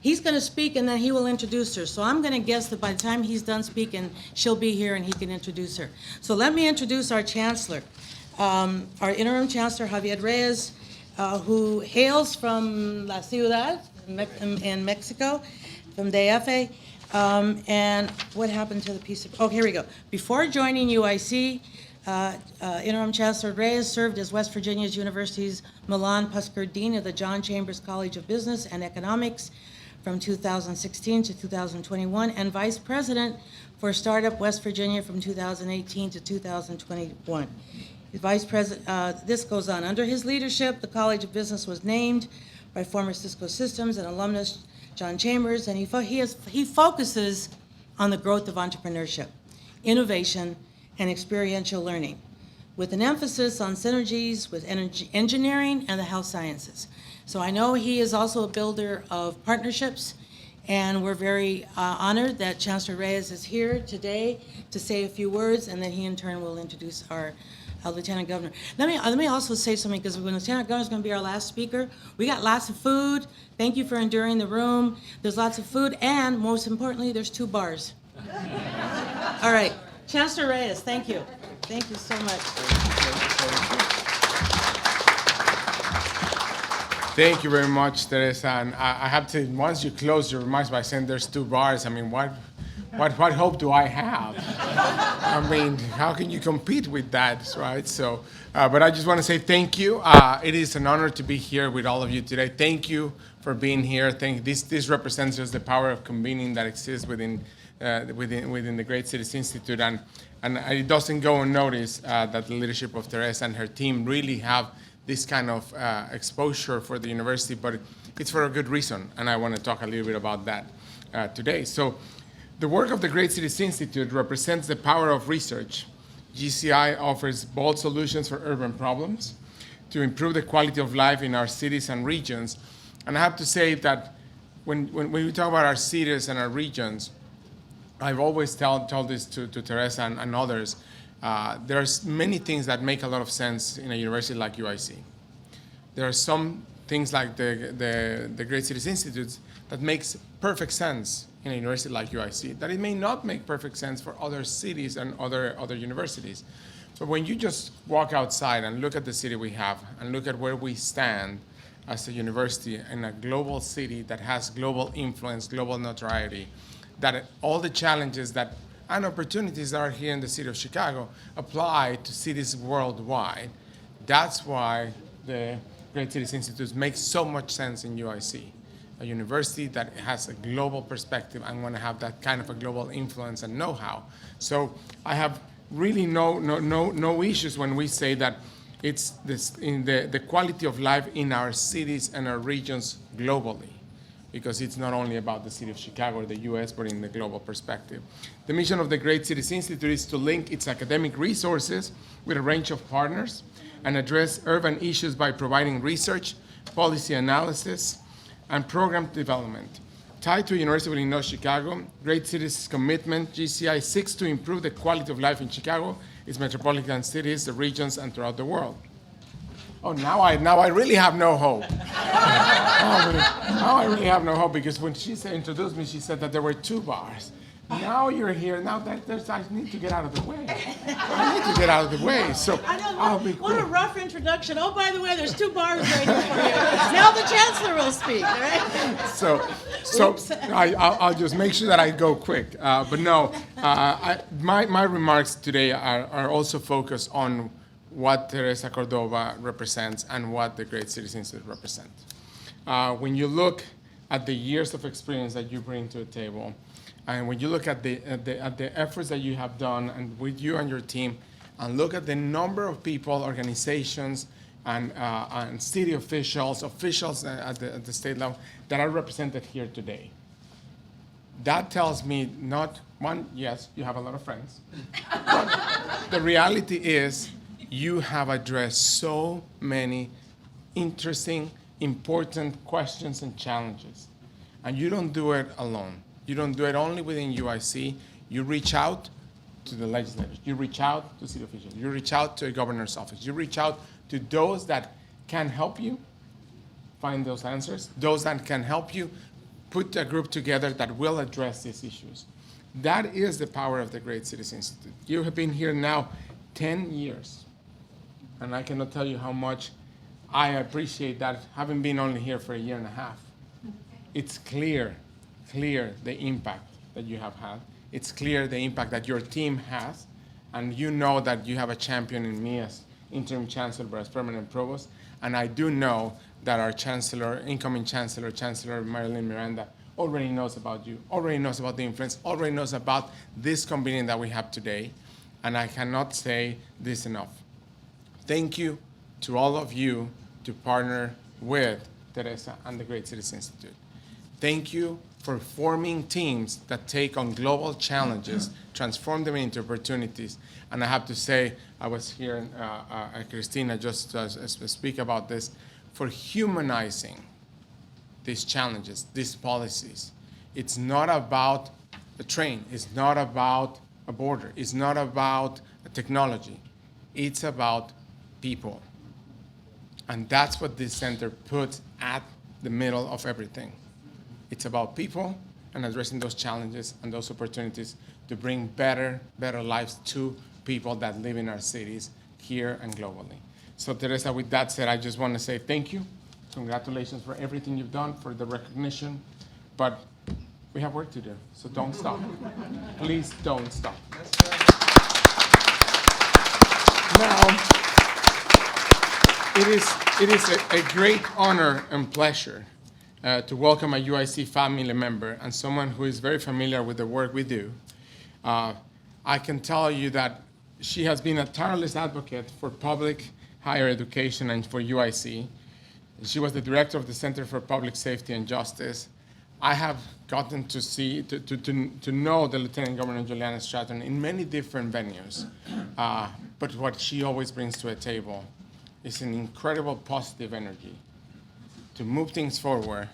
he's going to speak and then he will introduce her. So I'm going to guess that by the time he's done speaking, she'll be here and he can introduce her. So let me introduce our Chancellor, our Interim Chancellor, Javier Reyes, who hails from La Ciudad in Mexico, from DF. And what happened to the piece of, oh, here we go. Before joining UIC, Interim Chancellor Reyes served as West Virginia University's Milan Pusker Dean of the John Chambers College of Business and Economics from 2016 to 2021, and Vice President for Startup West Virginia from 2018 to 2021. Vice President, this goes on. Under his leadership, the College of Business was named by former Cisco Systems and alumnus John Chambers, and he focuses on the growth of entrepreneurship, innovation, and experiential learning, with an emphasis on synergies with engineering and the health sciences. So I know he is also a builder of partnerships, and we're very honored that Chancellor Reyes is here today to say a few words, and then he in turn will introduce our Lieutenant Governor. Let me also say something, because when Lieutenant Governor is going to be our last speaker, we got lots of food. Thank you for enduring the room. There's lots of food, and most importantly, there's 2 bars. All right. Chancellor Reyes, thank you. Thank you so much. Thank you very much, Teresa. And I have to, once you close your remarks by saying there's 2 bars, I mean, what hope do I have? I mean, how can you compete with that, right? So, but I just want to say thank you. It is an honor to be here with all of you today. Thank you for being here. This represents just the power of convening that exists within the Great Cities Institute, and it doesn't go unnoticed that the leadership of Teresa and her team really have this kind of exposure for the university, but it's for a good reason, and I want to talk a little bit about that today. So the work of the Great Cities Institute represents the power of research. GCI offers bold solutions for urban problems to improve the quality of life in our cities and regions, and I have to say that when we talk about our cities and our regions, I've always told this to Teresa and others. There's many things that make a lot of sense in a university like UIC. There are some things like the Great Cities Institute that makes perfect sense in a university like UIC, that it may not make perfect sense for other cities and other universities. But when you just walk outside and look at the city we have and look at where we stand, as a university in a global city that has global influence, global notoriety, that all the challenges that and opportunities that are here in the city of Chicago apply to cities worldwide. That's why the Great Cities Institute makes so much sense in UIC, a university that has a global perspective and want to have that kind of a global influence and know-how. So I have really no issues when we say that it's this in the quality of life in our cities and our regions globally, because it's not only about the city of Chicago or the US, but in the global perspective. The mission of the Great Cities Institute is to link its academic resources with a range of partners and address urban issues by providing research, policy analysis, and program development. Tied to University of Illinois Chicago, Great Cities Commitment, GCI, seeks to improve the quality of life in Chicago, its metropolitan cities, the regions, and throughout the world. Oh, now I really have no hope. Now I really have no hope, because when she introduced me, she said that there were 2 bars. Now you're here. Now that I need to get out of the way. I need to get out of the way. So I know, I'll be what a quick. rough introduction. Oh, by the way, there's 2 bars right here for you. Now the Chancellor will speak, all right? So I'll just make sure that I go quick. But no, my remarks today are also focused on what Teresa Córdova represents and what the Great Cities Institute represents. When you look at the years of experience that you bring to the table, and when you look at the efforts that you have done and with you and your team, and look at the number of people, organizations, and city officials at the state level that are represented here today, that tells me not one, yes, you have a lot of friends, but the reality is you have addressed so many interesting, important questions and challenges, and you don't do it alone. You don't do it only within UIC. You reach out to the legislators. You reach out to city officials. You reach out to a governor's office. You reach out to those that can help you find those answers, those that can help you put a group together that will address these issues. That is the power of the Great Cities Institute. You have been here now 10 years, and I cannot tell you how much I appreciate that, having been only here for a year and a half. It's clear the impact that you have had. It's clear the impact that your team has, and you know that you have a champion in me as interim chancellor, but as permanent provost, and I do know that our chancellor, incoming chancellor, Chancellor Marilyn Miranda, already knows about you, already knows about the influence, already knows about this convening that we have today, and I cannot say this enough. Thank you to all of you to partner with Teresa and the Great Cities Institute. Thank you for forming teams that take on global challenges, transform them into opportunities. And I have to say, I was hearing Christina just speak about this, for humanizing these challenges, these policies. It's not about a train, it's not about a border, it's not about a technology, it's about people. And that's what this center puts at the middle of everything. It's about people and addressing those challenges and those opportunities to bring better lives to people that live in our cities here and globally. So Teresa, with that said, I just want to say thank you. Congratulations for everything you've done, for the recognition, but we have work to do, so don't stop. Please don't stop. Now, it is a great honor and pleasure to welcome a UIC family member and someone who is very familiar with the work we do. I can tell you that she has been a tireless advocate for public higher education and for UIC. She was the director of the Center for Public Safety and Justice. I have gotten to know the Lieutenant Governor Juliana Stratton in many different venues, but what she always brings to a table is an incredible positive energy to move things forward,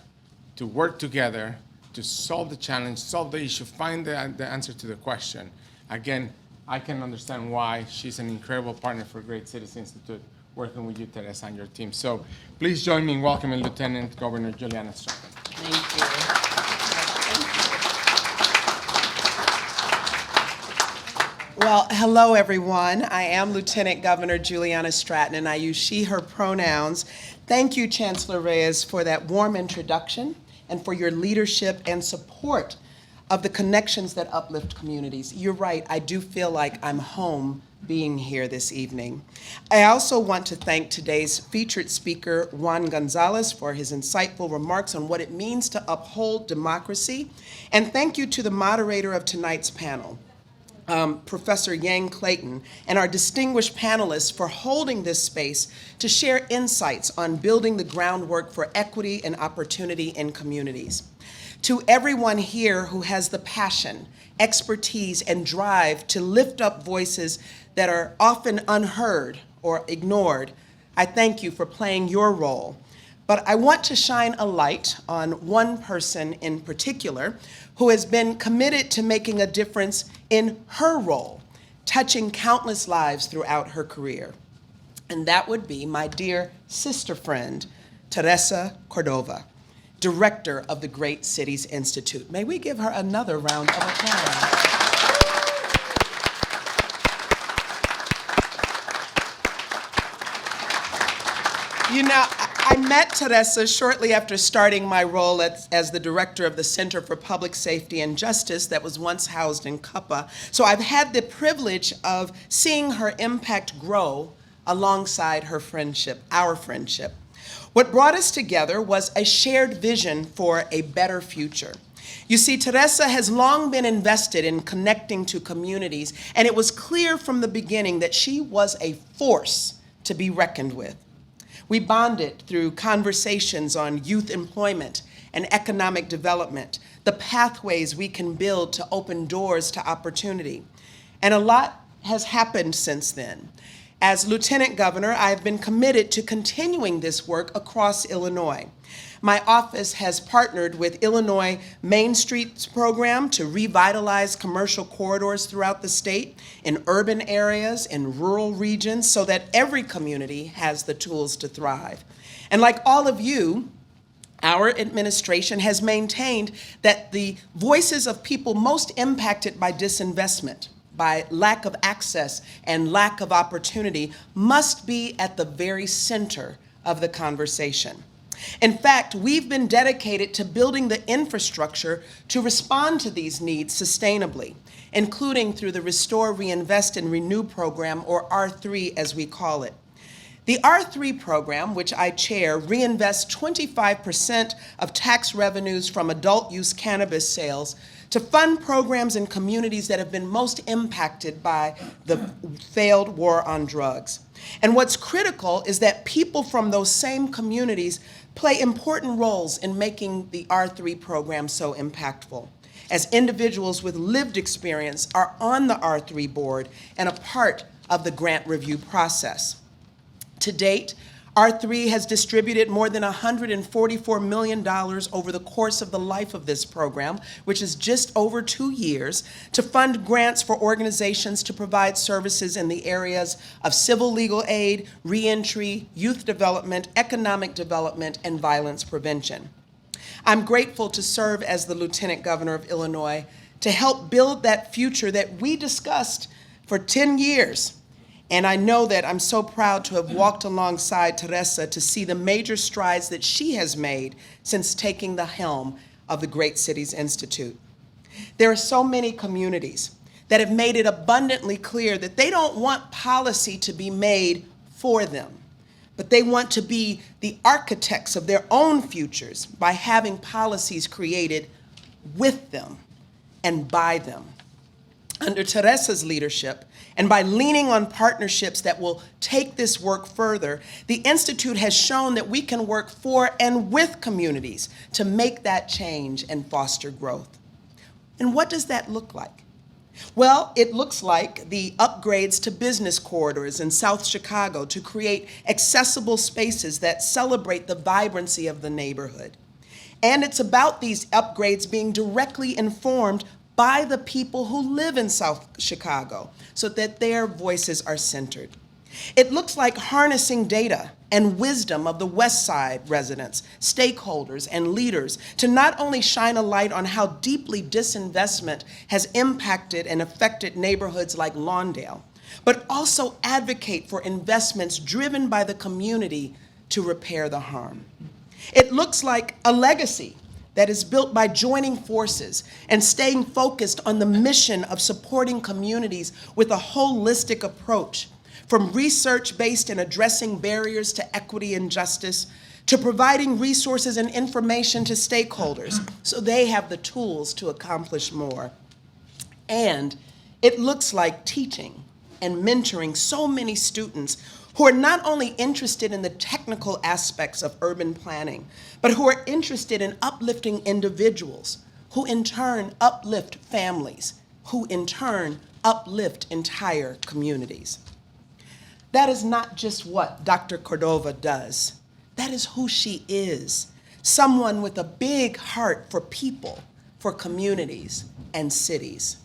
to work together, to solve the challenge, solve the issue, find the answer to the question. Again, I can understand why she's an incredible partner for Great Cities Institute, working with you, Teresa, and your team. So please join me in welcoming Lieutenant Governor Juliana Stratton. Thank you. Well, hello, everyone. I am Lieutenant Governor Juliana Stratton, and I use she, her pronouns. Thank you, Chancellor Reyes, for that warm introduction and for your leadership and support of the connections that uplift communities. You're right, I do feel like I'm home being here this evening. I also want to thank today's featured speaker, Juan González, for his insightful remarks on what it means to uphold democracy. And thank you to the moderator of tonight's panel, Professor Yang-Clayton, and our distinguished panelists for holding this space to share insights on building the groundwork for equity and opportunity in communities. To everyone here who has the passion, expertise, and drive to lift up voices that are often unheard or ignored, I thank you for playing your role. But I want to shine a light on one person in particular who has been committed to making a difference in her role, touching countless lives throughout her career. And that would be my dear sister friend, Teresa Córdova, Director of the Great Cities Institute. May we give her another round of applause. You know, I met Teresa shortly after starting my role as the director of the Center for Public Safety and Justice that was once housed in Cuppa. So I've had the privilege of seeing her impact grow alongside her friendship, our friendship. What brought us together was a shared vision for a better future. You see, Teresa has long been invested in connecting to communities, and it was clear from the beginning that she was a force to be reckoned with. We bonded through conversations on youth employment and economic development, the pathways we can build to open doors to opportunity. And a lot has happened since then. As Lieutenant Governor, I have been committed to continuing this work across Illinois. My office has partnered with Illinois Main Streets program to revitalize commercial corridors throughout the state, in urban areas, in rural regions, so that every community has the tools to thrive. And like all of you, our administration has maintained that the voices of people most impacted by disinvestment, by lack of access and lack of opportunity, must be at the very center of the conversation. In fact, we've been dedicated to building the infrastructure to respond to these needs sustainably, including through the Restore, Reinvest, and Renew program, or R3 as we call it. The R3 program, which I chair, reinvests 25% of tax revenues from adult use cannabis sales to fund programs in communities that have been most impacted by the failed war on drugs. And what's critical is that people from those same communities play important roles in making the R3 program so impactful, as individuals with lived experience are on the R3 board and a part of the grant review process. To date, R3 has distributed more than $144 million over the course of the life of this program, which is just over 2 years, to fund grants for organizations to provide services in the areas of civil legal aid, reentry, youth development, economic development, and violence prevention. I'm grateful to serve as the Lieutenant Governor of Illinois to help build that future that we discussed for 10 years. And I know that I'm so proud to have walked alongside Teresa to see the major strides that she has made since taking the helm of the Great Cities Institute. There are so many communities that have made it abundantly clear that they don't want policy to be made for them, but they want to be the architects of their own futures by having policies created with them and by them. Under Teresa's leadership, and by leaning on partnerships that will take this work further, the Institute has shown that we can work for and with communities to make that change and foster growth. And what does that look like? Well, it looks like the upgrades to business corridors in South Chicago to create accessible spaces that celebrate the vibrancy of the neighborhood. And it's about these upgrades being directly informed by the people who live in South Chicago so that their voices are centered. It looks like harnessing data and wisdom of the West Side residents, stakeholders, and leaders to not only shine a light on how deeply disinvestment has impacted and affected neighborhoods like Lawndale, but also advocate for investments driven by the community to repair the harm. It looks like a legacy that is built by joining forces and staying focused on the mission of supporting communities with a holistic approach, from research based in addressing barriers to equity and justice, to providing resources and information to stakeholders so they have the tools to accomplish more. And it looks like teaching and mentoring so many students who are not only interested in the technical aspects of urban planning, but who are interested in uplifting individuals, who in turn uplift families, who in turn uplift entire communities. That is not just what Dr. Córdova does. That is who she is, someone with a big heart for people, for communities, and cities.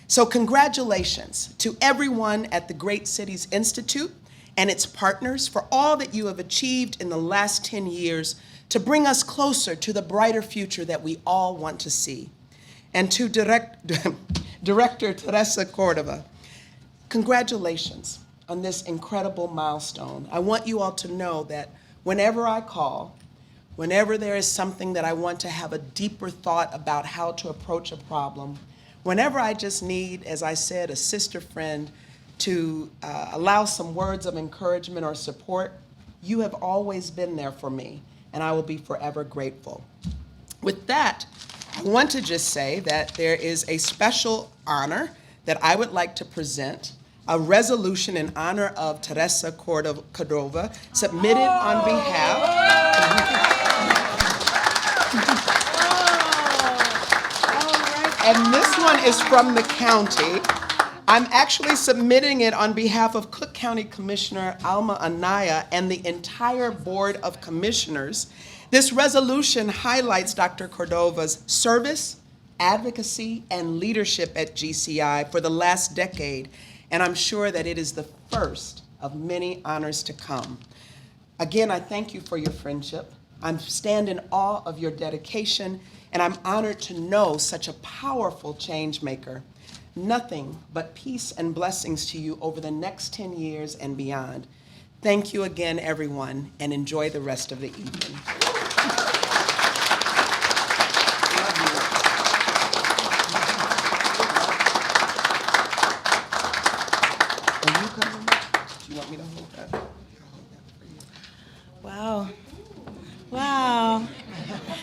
So congratulations to everyone at the Great Cities Institute and its partners for all that you have achieved in the last 10 years to bring us closer to the brighter future that we all want to see. And to Director Teresa Córdova, congratulations on this incredible milestone. I want you all to know that whenever I call, whenever there is something that I want to have a deeper thought about how to approach a problem, whenever I just need, as I said, a sister friend to allow some words of encouragement or support, you have always been there for me, and I will be forever grateful. With that, I want to just say that there is a special honor that I would like to present, a resolution in honor of Teresa Córdova, submitted on behalf. And this one is from the county. I'm actually submitting it on behalf of Cook County Commissioner Alma Anaya and the entire Board of Commissioners. This resolution highlights Dr. Córdova's service, advocacy, and leadership at GCI for the last decade, and I'm sure that it is the first of many honors to come. Again, I thank you for your friendship. I stand in awe of your dedication, and I'm honored to know such a powerful change maker. Nothing but peace and blessings to you over the next 10 years and beyond. Thank you again, everyone, and enjoy the rest of the evening. Are you coming? Do you want me to hold that? Wow. Wow.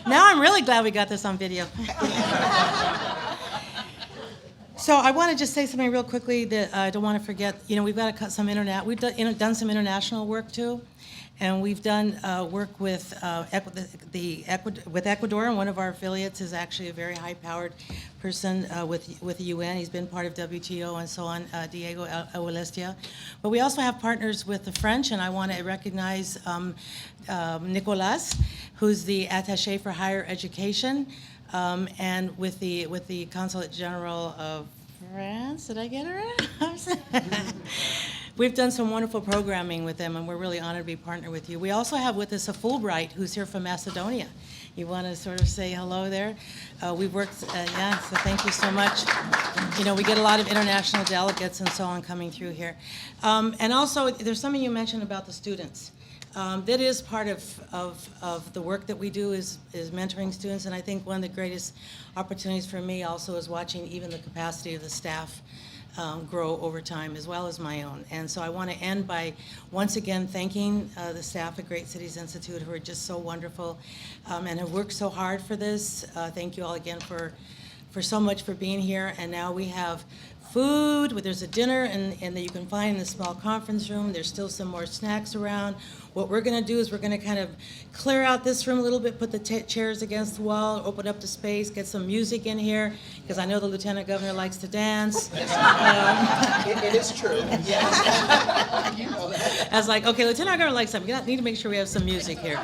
Now I'm really glad we got this on video. So I want to just say something real quickly that I don't want to forget. You know, we've got to cut some we've done some international work too, and we've done work with with Ecuador, and one of our affiliates is actually a very high-powered person with the UN. He's been part of WTO and so on, Diego Aulestia. But we also have partners with the French, and I want to recognize Nicolas, who's the attaché for higher education, and with the Consulate General of France. Did I get it right? We've done some wonderful programming with them, and we're really honored to be partnered with you. We also have with us a Fulbright who's here from Macedonia. You want to sort of say hello there? We've worked, yeah, so thank you so much. You know, we get a lot of international delegates and so on coming through here. And also, there's something you mentioned about the students. That is part of the work that we do is mentoring students, and I think one of the greatest opportunities for me also is watching even the capacity of the staff grow over time, as well as my own. And so I want to end by once again thanking the staff at Great Cities Institute, who are just so wonderful and have worked so hard for this. Thank you all again for so much for being here. And now we have food. There's a dinner and that you can find in the small conference room. There's still some more snacks around. What we're going to do is we're going to kind of clear out this room a little bit, put the chairs against the wall, open up the space, get some music in here, because I know the Lieutenant Governor likes to dance. It is true. Yes. You know that. I was like, okay, Lieutenant Governor likes something. We need to make sure we have some music here.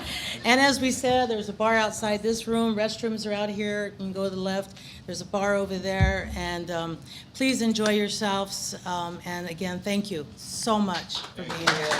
And as we said, there's a bar outside this room. Restrooms are out here. You can go to the left. There's a bar over there. And please enjoy yourselves. And again, thank you so much for being here.